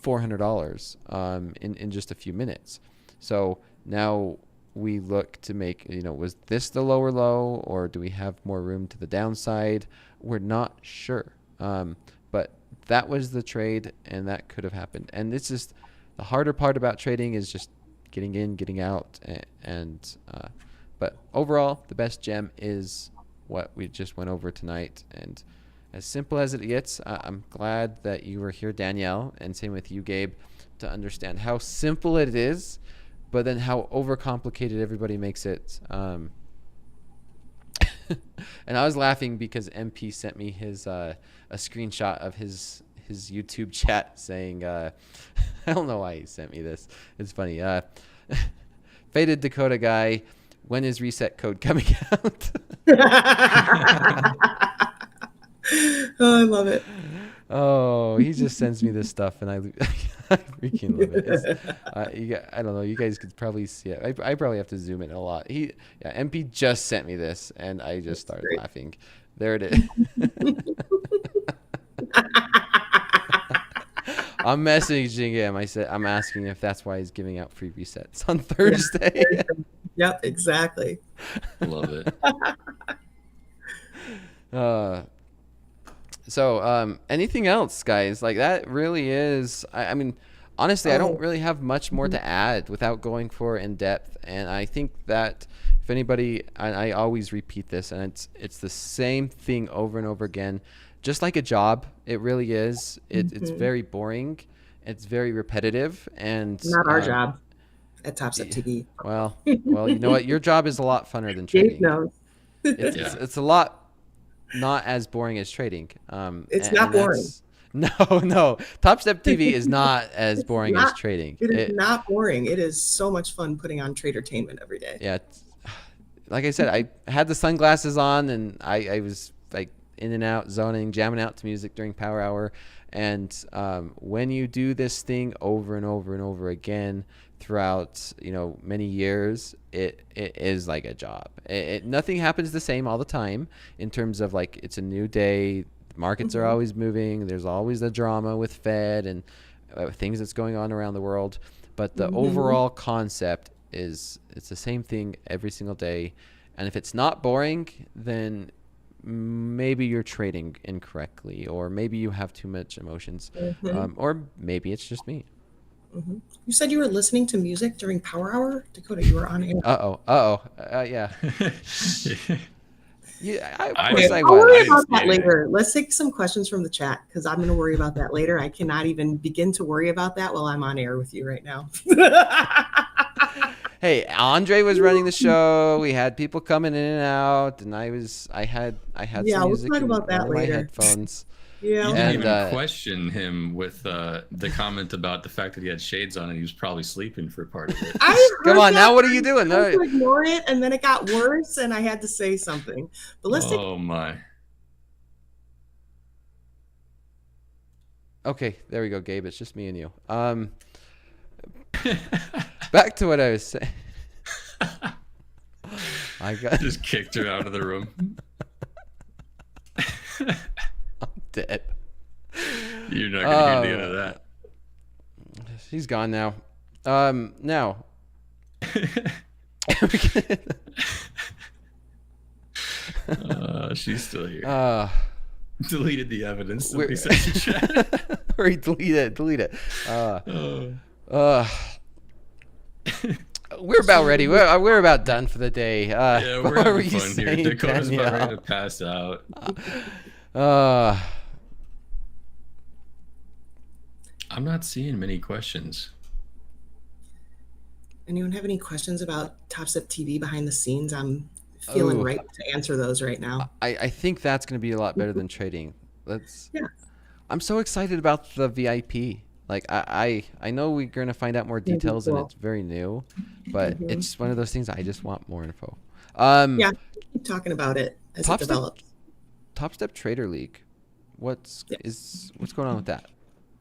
$400 in just a few minutes. So now we look to make, was this the lower low, or do we have more room to the downside? We're not sure. But that was the trade, and that could have happened. And it's just the harder part about trading is just getting in, getting out. But overall, the best gem is what we just went over tonight. And as simple as it gets, I'm glad that you were here, Danielle, and same with you, Gabe, to understand how simple it is, but then how overcomplicated everybody makes it. And I was laughing because MP sent me his a screenshot of his YouTube chat saying, I don't know why he sent me this. It's funny. Faded Dakota guy, when is reset code coming out? Oh, I love it. Oh, he just sends me this stuff, and I freaking love it. I don't know. You guys could probably see it. I probably have to zoom in a lot. MP just sent me this, and I just started laughing. There it is. I'm messaging him. I said I'm asking if that's why he's giving out free resets on Thursday. Yep, exactly. Love it. So anything else, guys? Like that really is. I mean, honestly, I don't really have much more to add without going for in depth. And I think that if anybody, I always repeat this, and it's the same thing over and over again. Just like a job, it really is. It's very boring. It's very repetitive, and not our job at TopstepTV. Well, you know what? Your job is a lot funner than trading. No, it's a lot not as boring as trading. It's not boring. No. TopstepTV is not as boring as trading. It is not boring. It is so much fun putting on tradertainment every day. Yeah. Like I said, I had the sunglasses on, and I was like in and out, zoning, jamming out to music during power hour. And when you do this thing over and over and over again throughout many years, it is like a job. Nothing happens the same all the time in terms of like it's a new day. Markets are always moving. There's always the drama with Fed and things that's going on around the world. But the overall concept is it's the same thing every single day. And if it's not boring, then maybe you're trading incorrectly, or maybe you have too much emotions, or maybe it's just me. You said you were listening to music during Power Hour, Dakota. You were on air. Yeah. Yeah, of I course didn't- I I'll worry was. about that see it. later. Let's take some questions from the chat because I'm going to worry about that later. I cannot even begin to worry about that while I'm on air with you right now. Hey, Andre was running the show. We had people coming in and out, and I had Yeah, some we'll music talk in about that one of my later. headphones. Yeah. You And, didn't even question him with the comment about the fact that he had shades on and he was probably sleeping for part of it. Come on, now what are you I doing? tried to ignore it, and then it got worse, and I had to say something. But let's take. Oh my. Okay, there we go, Gabe. It's just me and you. Back to what I was saying. I got Just kicked her out of the room. dead. You're not gonna hear the end of that. She's gone now. Now. She's still here. Deleted the evidence. Somebody said in chat. Or delete it. We're about ready. We're about done for the day. Yeah, we're what were having you fun here. saying, Dakota's about Danielle? ready to pass out. I'm not seeing many questions. Anyone have any questions about Topstep TV behind the scenes? I'm feeling right to answer those right now. I think that's going to be a lot better than trading. Yeah. I'm so excited about the VIP. Like I know we're going to find out more details and it's very new, but it's one of those things I just want more info. Yeah, keep talking about it as it develops. Topstep Trader League. What's going on with that?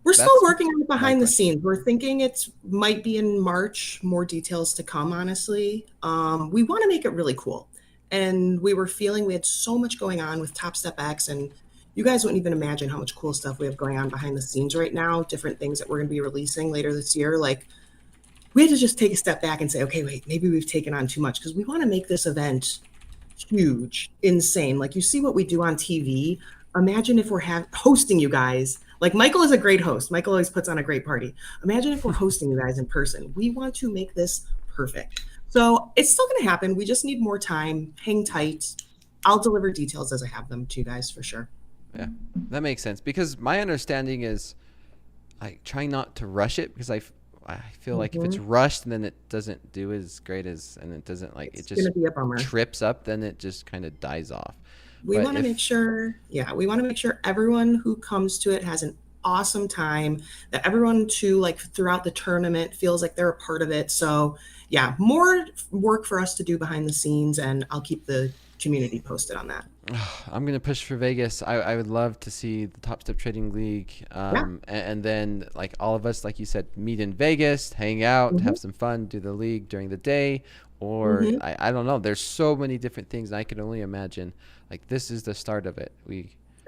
We're still working on it behind the scenes. We're thinking it might be in March. More details to come, honestly. We want to make it really cool. And we were feeling we had so much going on with Topstep X, and you guys wouldn't even imagine how much cool stuff we have going on behind the scenes right now, different things that we're going to be releasing later this year. Like, we had to just take a step back and say, okay, wait, maybe we've taken on too much because we want to make this event huge, insane. Like, you see what we do on TV. Imagine if we're hosting you guys. Like, Michael is a great host. Michael always puts on a great party. Imagine if we're hosting you guys in person. We want to make this perfect. So it's still going to happen. We just need more time. Hang tight. I'll deliver details as I have them to you guys for sure. Yeah, that makes sense. Because my understanding is I try not to rush it because I feel like if it's rushed and then it doesn't do as great as, and it doesn't like, it just be a bummer. Trips up, then it just kind of dies off. We want to make sure, everyone who comes to it has an awesome time, that everyone too, like throughout the tournament, feels like they're a part of it. So yeah, more work for us to do behind the scenes, and I'll keep the community posted on that. I'm going to push for Vegas. I would love to see the Topstep Trading League. And then like all of us, like you said, meet in Vegas, hang out, have some fun, do the league during the day. Or I don't know. There's so many different things. And I can only imagine like this is the start of it.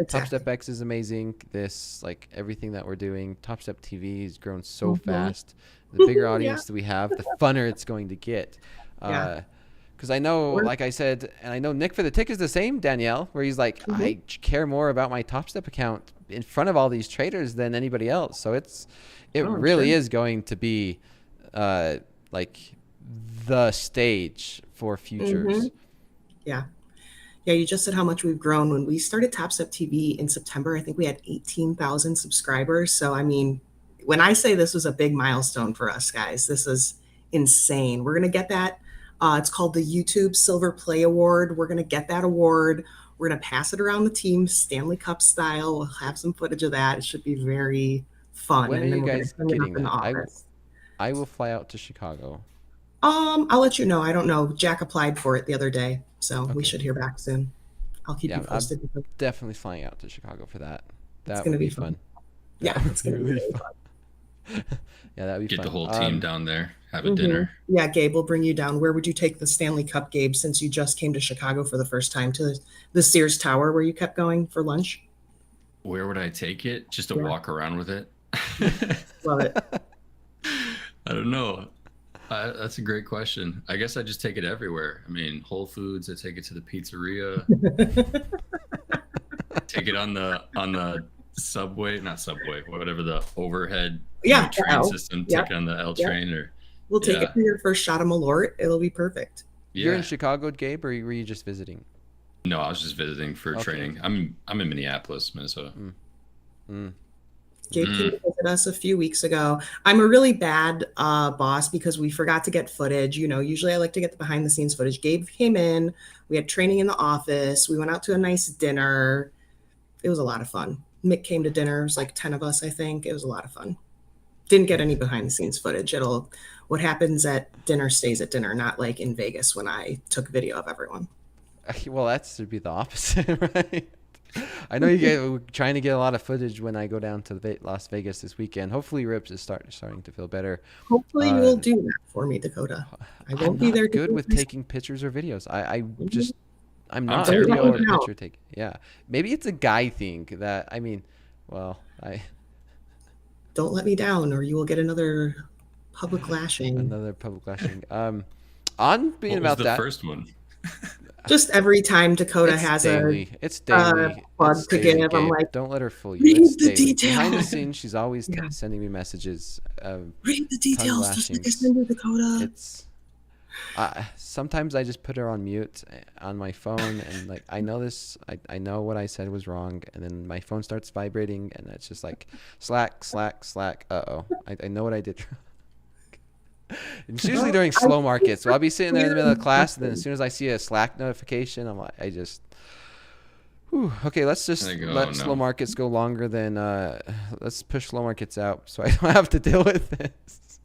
Topstep X is amazing. This, like everything that we're doing, Topstep TV has grown so fast. The bigger audience that we have, the funner it's going to get. Because I know, like I said, and I know Nick for the Tick is the same, Danielle, where he's like, I care more about my Topstep account in front of all these traders than anybody else. So it really is going to be like the stage for futures. Yeah, you just said how much we've grown. When we started Topstep TV in September, I think we had 18,000 subscribers. So, I mean, when I say this was a big milestone for us, guys, this is insane. We're going to get that. It's called the YouTube Silver Play Award. We're going to get that award. We're going to pass it around the team, Stanley Cup style. We'll have some footage of that. It should be very fun. When and are then you guys getting that? office. I will fly out to Chicago. I'll let you know. I don't know. Jack applied for it the other day, so we should hear back soon. I'll keep you posted. I'm definitely flying out to Chicago for that. That would be fun. Yeah, it's going to be really fun. Yeah, that'd be fun. Get the whole team down there, have a dinner. Yeah, Gabe, we'll bring you down. Where would you take the Stanley Cup, Gabe, since you just came to Chicago for the first time, to the Sears Tower where you kept going for lunch? Where would I take it? Just to walk around with it? Love it. I don't know. That's a great question. I guess I just take it everywhere. I mean, Whole Foods, I take it to the pizzeria. Take it on the subway, not subway, whatever the overhead Yeah, train L. system. Yep. Take it on the L Yep. train, or We'll take it for your first shot of Malort. It'll be perfect. You're in Yeah. Chicago, Gabe, or were you just visiting? No, I was just visiting for Okay. training. I'm in Minneapolis, Minnesota. Gabe came to visit us a few weeks ago. I'm a really bad boss because we forgot to get footage. You know, usually I like to get the behind the scenes footage. Gabe came in, we had training in the office. We went out to a nice dinner. It was a lot of fun. Mick came to dinner. It was like 10 of us, I think. It was a lot of fun. Didn't get any behind the scenes footage. What happens at dinner stays at dinner, not like in Vegas when I took video of everyone. Well, that should be the opposite, right? I know we're trying to get a lot of footage when I go down to Las Vegas this weekend. Hopefully, Rips is starting to feel better. Hopefully, you will do that for me, Dakota. I won't be there. Good with taking pictures or videos. I'm not a terrible video or at it. picture taking. Yeah, maybe it's a guy thing that Don't let me down, or you will get another public lashing. Another public lashing. On being What about was the that. first one? Just every time Dakota has it's daily. plug It's to daily, give, I'm Gabe. like, Don't let her fool you. read It's the daily. Behind the details. scenes, she's always Yeah. sending me messages. read the details. Just like I lashings. send you, Dakota. It's sometimes I just put her on mute on my phone, and like I know this, I know what I said was wrong, and then my phone starts vibrating, and it's just like Slack. I know what I did wrong. It's usually during slow markets, so I'll be sitting there in the middle of class, and then as soon as I see a Slack notification, I'm like, okay, let's just let slow markets go longer than let's push slow markets out so I don't have to deal with this.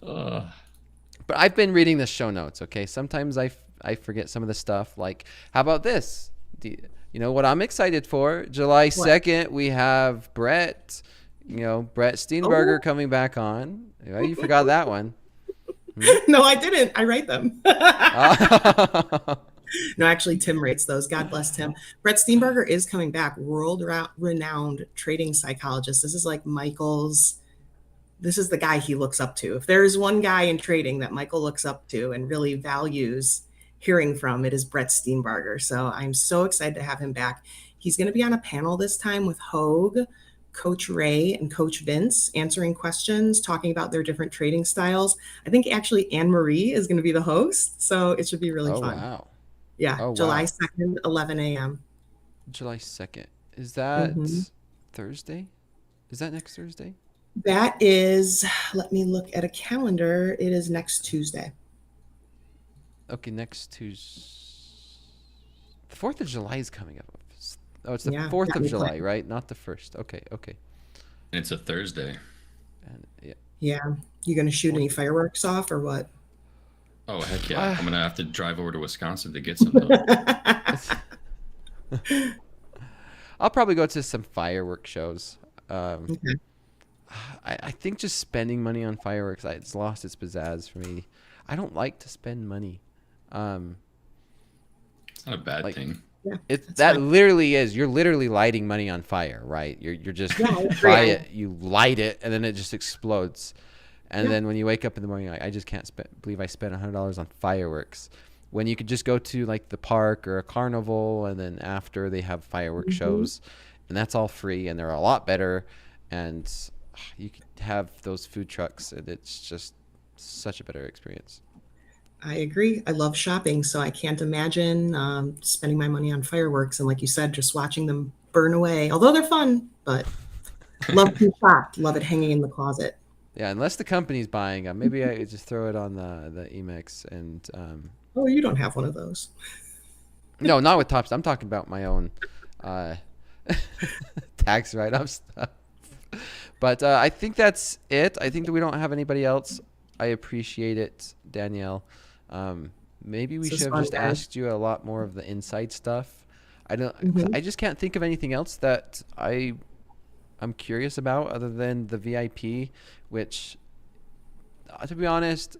But I've been reading the show notes, okay? Sometimes I forget some of the stuff. Like, how about this? You know what I'm excited for? July 2nd, we have Brett Steenberger coming back on. You forgot that one. No, I didn't. I write them. No, actually, Tim rates those. God bless Tim. Brett Steenberger is coming back, world-renowned trading psychologist. This is like this is the guy he looks up to. If there is one guy in trading that Michael looks up to and really values hearing from, it is Brett Steenberger. So I'm so excited to have him back. He's going to be on a panel this time with Hoag, Coach Ray, and Coach Vince, answering questions, talking about their different trading styles. I think actually Anne-Marie is going to be the host, so it should be really fun. Wow. Yeah, July 2nd, 11 a.m. July 2nd. Is that Thursday? Is that next Thursday? That is, let me look at a calendar. It is next Tuesday. Okay, next Tuesday. The 4th of July is coming up. Oh, it's the 4th of July, right? Not the 1st. Okay. And it's a Thursday. And Yeah. You going to shoot any fireworks off or what? Oh, heck yeah. I'm going to have to drive over to Wisconsin to get some though. I'll probably go to some firework shows. Okay. I think just spending money on fireworks, it's lost its pizzazz for me. I don't like to spend money. It's not a bad thing. Yeah, literally is. You're literally lighting money on fire, right? You're just buy it, you light it, and then it just explodes. And then when you wake up in the morning, I just can't believe I spent $100 on fireworks. When you could just go to like the park or a carnival, and then after they have fireworks shows, and that's all free, and they're a lot better. And you could have those food trucks, and it's just such a better experience. I agree. I love shopping, so I can't imagine spending my money on fireworks. And like you said, just watching them burn away, although they're fun, but love to shop. Love it hanging in the closet. Yeah, unless the company's buying them. Maybe I just throw it on the Emex and... Oh, you don't have one of those. No, not with Topstep. I'm talking about my own tax write-off stuff. But I think that's it. I think that we don't have anybody else. I appreciate it, Danielle. Maybe we should have just asked you a lot more of the inside stuff. I just can't think of anything else that I'm curious about other than the VIP, which, to be honest,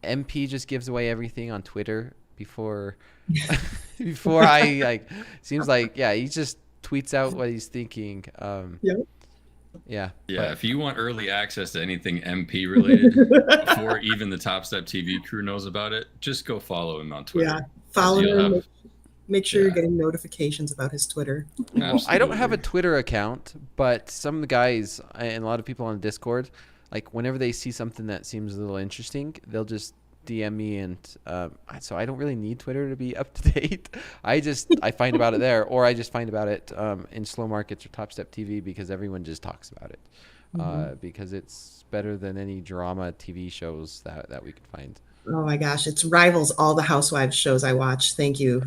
MP just gives away everything on Twitter before I seems like he just tweets out what he's thinking. Yeah. If you want early access to anything MP related before even the Topstep TV crew knows about it, just go follow him on Twitter. Yeah, follow him. Make sure you're getting notifications about his Twitter. Well, I don't have a Twitter account, but some of the guys and a lot of people on Discord, like whenever they see something that seems a little interesting, they'll just DM me, and so I don't really need Twitter to be up to date. I find about it there, or I just find about it in Slow Markets or Topstep TV, because everyone just talks about it, because it's better than any drama TV shows that we can find. Oh my gosh, it rivals all the Housewives shows I watch. Thank you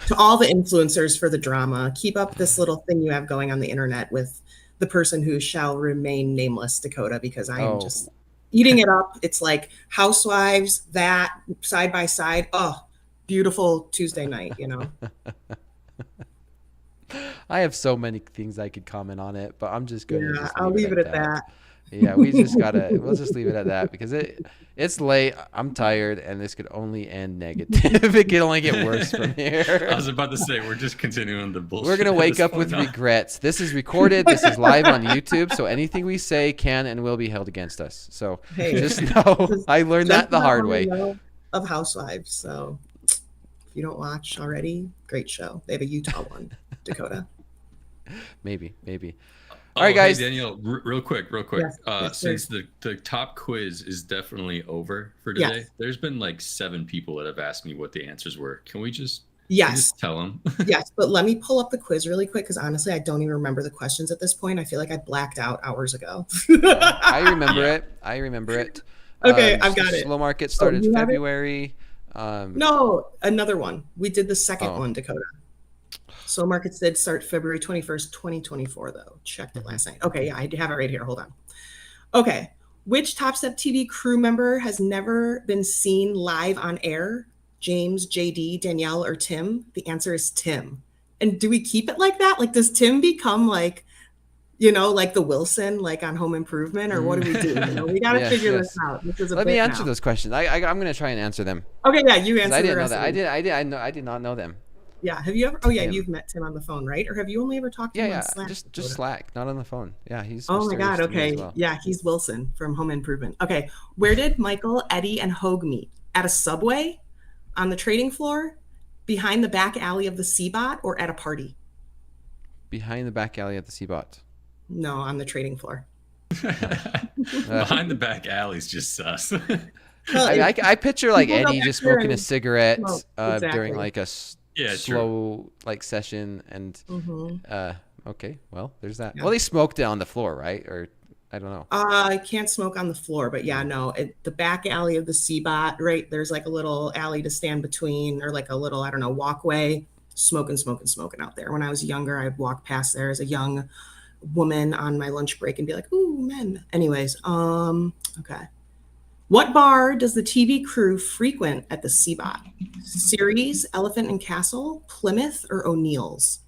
to all the influencers for the drama. Keep up this little thing you have going on the internet with the person who shall remain nameless, Dakota, because I am just eating it up. It's like Housewives, that side by side. Oh, beautiful Tuesday night, you know. I have so many things I could comment on it, but I'm just going to I'll leave it at that. Yeah, we'll just leave it at that, because it's late. I'm tired, and this could only end negative. It could only get worse from here. I was about to say, we're just continuing the bullshit. We're going to wake up with regrets. This is recorded. This is live on YouTube, so anything we say can and will be held against us. So just know, I learned that the hard way. Of Housewives, so if you don't watch already, great show. They have a Utah one, Dakota. Maybe. All right, guys. Hey, Danielle, real quick. Yes, since the top quiz is definitely over for today, there's been like 7 people that have asked me what the answers were. Can we just tell them? Yes, but let me pull up the quiz really quick, because honestly, I don't even remember the questions at this point. I feel like I blacked out hours ago. I remember it. Okay, I've got it. Slow market started February. No, another one. We did the second one, Dakota. Slow markets did start February 21st, 2024, though. Checked it last night. Okay, yeah, I have it right here. Hold on. Okay. Which Topstep TV crew member has never been seen live on air? James, JD, Danielle, or Tim? The answer is Tim. And do we keep it like that? Like, does Tim become like, like the Wilson, like on Home Improvement, or what do we do? We got to figure this out. Let me answer those questions. I'm going to try and answer them. Okay, yeah, you answer. I didn't know that. I did not know them. Yeah. Have you ever? Oh yeah, you've met Tim on the phone, right? Or have you only ever talked to him on Slack? Just Slack, not on the phone. Yeah, he's. Oh my God. Okay. Well. Yeah, he's Wilson from Home Improvement. Okay. Where did Michael, Eddie, and Hoag meet? At a Subway, on the trading floor, behind the back alley of the CBOT, or at a party? Behind the back alley at the CBOT. No, on the trading floor. Behind the back alley's just sus. I picture like Eddie just smoking a cigarette during like a slow like session, and okay, well, there's that. Well, they smoked it on the floor, right? Or I don't know. I can't smoke on the floor, but yeah, no, the back alley of the CBOT, right? There's like a little alley to stand between, or like a little, I don't know, walkway. Smoking out there. When I was younger, I'd walk past there as a young woman on my lunch break and be like, "Ooh, men." Anyways, okay. What bar does the TV crew frequent at the CBOT? Ceres, Elephant and Castle, Plymouth, or O'Neill's?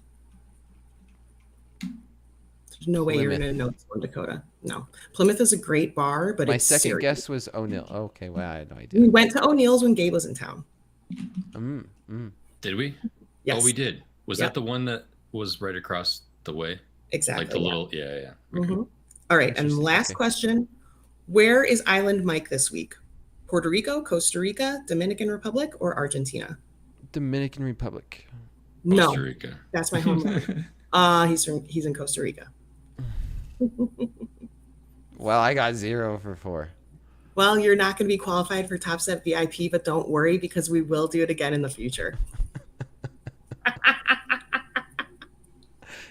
There's no way you're going to know this one, Dakota. No. Plymouth is a great bar, but my second Ceres. Guess was O'Neill. Okay, well, I had no idea. We went to O'Neill's when Gabe was in town. Did we? Yes. Oh, we did. Was that the one that was right across the way? Exactly. Like the little, yeah. Okay. Mm-hmm. All right, and last question. Where is Island Mike this week? Puerto Rico, Costa Rica, Dominican Republic, or Argentina? Dominican Republic. No, Costa Rica. That's my home. He's in Costa Rica. Well, I got 0 for 4. Well, you're not going to be qualified for Topstep VIP, but don't worry, because we will do it again in the future.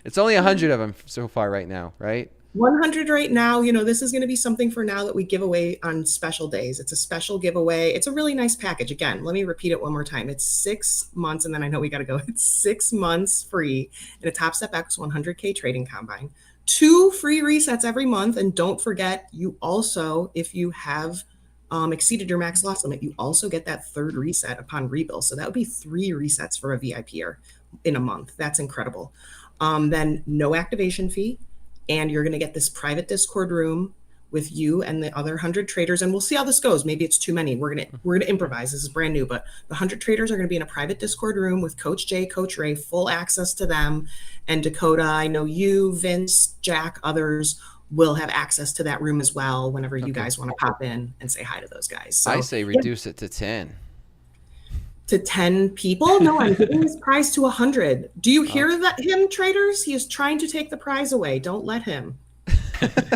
It's only 100 of them so far right now, right? 100 right now. This is going to be something for now that we give away on special days. It's a special giveaway. It's a really nice package. Again, let me repeat it one more time. It's 6 months, and then I know we got to go. It's 6 months free in a Topstep X 100K trading combine. 2 free resets every month. And don't forget, you also, if you have exceeded your max loss limit, you also get that 3rd reset upon rebill. So that would be 3 resets for a VIPer in a month. That's incredible. Then no activation fee. And you're going to get this private Discord room with you and the other 100 traders. And we'll see how this goes. Maybe it's too many. We're going to improvise. This is brand new, but the 100 traders are going to be in a private Discord room with Coach Jay, Coach Ray, full access to them. And Dakota, I know you, Vince, Jack, others will have access to that room as well whenever you guys want to pop in and say hi to those guys. So, I say reduce it to 10. To 10 people? No, I'm giving this prize to 100. Do you hear that, him, traders? He is trying to take the prize away. Don't let him.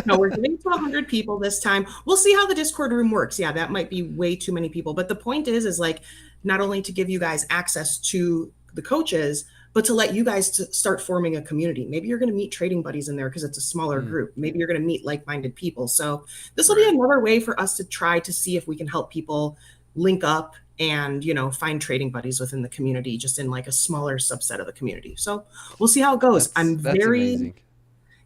No, we're giving it to 100 people this time. We'll see how the Discord room works. Yeah, that might be way too many people. But the point is like not only to give you guys access to the coaches, but to let you guys to start forming a community. Maybe you're going to meet trading buddies in there because it's a smaller group. Maybe you're going to meet like-minded people. So this will be another way for us to try to see if we can help people link up and, you know, find trading buddies within the community, just in like a smaller subset of the community. So we'll see how it goes. That's amazing.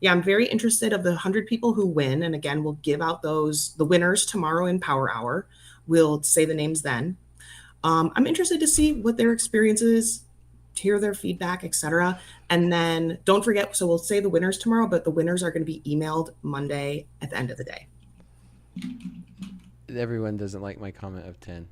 Yeah, I'm very interested of the 100 people who win. And again, we'll give out the winners tomorrow in Power Hour. We'll say the names then. I'm interested to see what their experience is, hear their feedback, etc. And then don't forget, so we'll say the winners tomorrow, but the winners are going to be emailed Monday at the end of the day. Everyone doesn't like my comment of 10.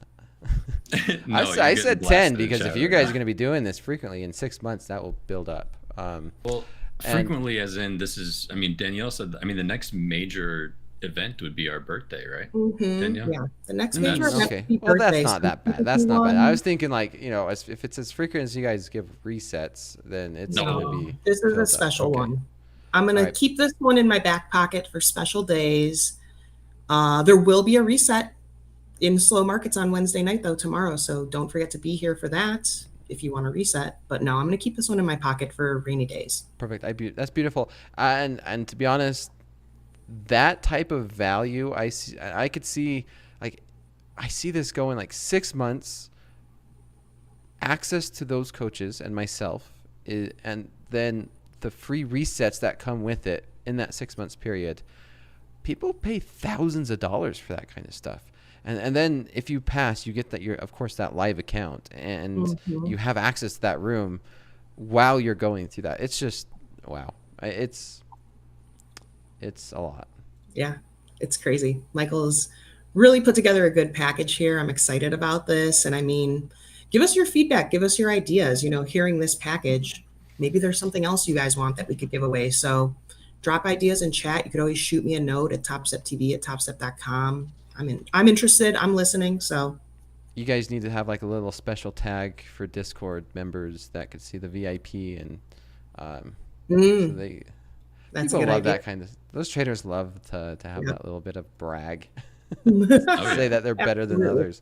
No, I said 10 because if you guys are going to be doing this frequently in 6 months, that will build up. Well, frequently, as in this is, I mean, Danielle said, I mean, the next major event would be our birthday, right? Danielle? Yeah, the next major event. Okay. Well, that's not that bad. That's not bad. I was thinking like, you know, if it's as frequent as you guys give resets, then it's going to be. This is a special one. I'm going to keep this one in my back pocket for special days. There will be a reset in slow markets on Wednesday night, though, tomorrow. So don't forget to be here for that if you want to reset. But no, I'm going to keep this one in my pocket for rainy days. Perfect. That's beautiful. And to be honest, that type of value, I could see, like, I see this going like 6 months, access to those coaches and myself, and then the free resets that come with it in that 6 months period. People pay thousands of dollars for that kind of stuff. And then if you pass, you get that of course that live account, and you have access to that room while you're going through that. It's just, wow. It's a lot. Yeah, it's crazy. Michael's really put together a good package here. I'm excited about this. And I mean, give us your feedback, give us your ideas, you know, hearing this package, maybe there's something else you guys want that we could give away. So drop ideas in chat. You could always shoot me a note at TopstepTV at Topstep.com. I'm interested. I'm listening. So you guys need to have like a little special tag for Discord members that could see the VIP, and so people love that kind of. Those traders love to have that little bit of brag. Say that they're better than others.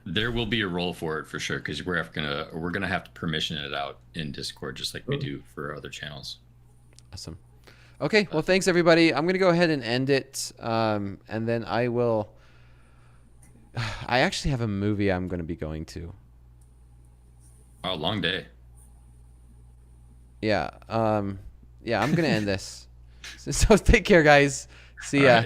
There will be a role for it for sure, because we're gonna have to permission it out in Discord just like we do for other channels. Awesome. Okay, well, thanks everybody. I'm gonna go ahead and end it, and then I will. I actually have a movie I'm going to be going to. Oh, long day. Yeah. I'm going to end this. So take care, guys. See ya.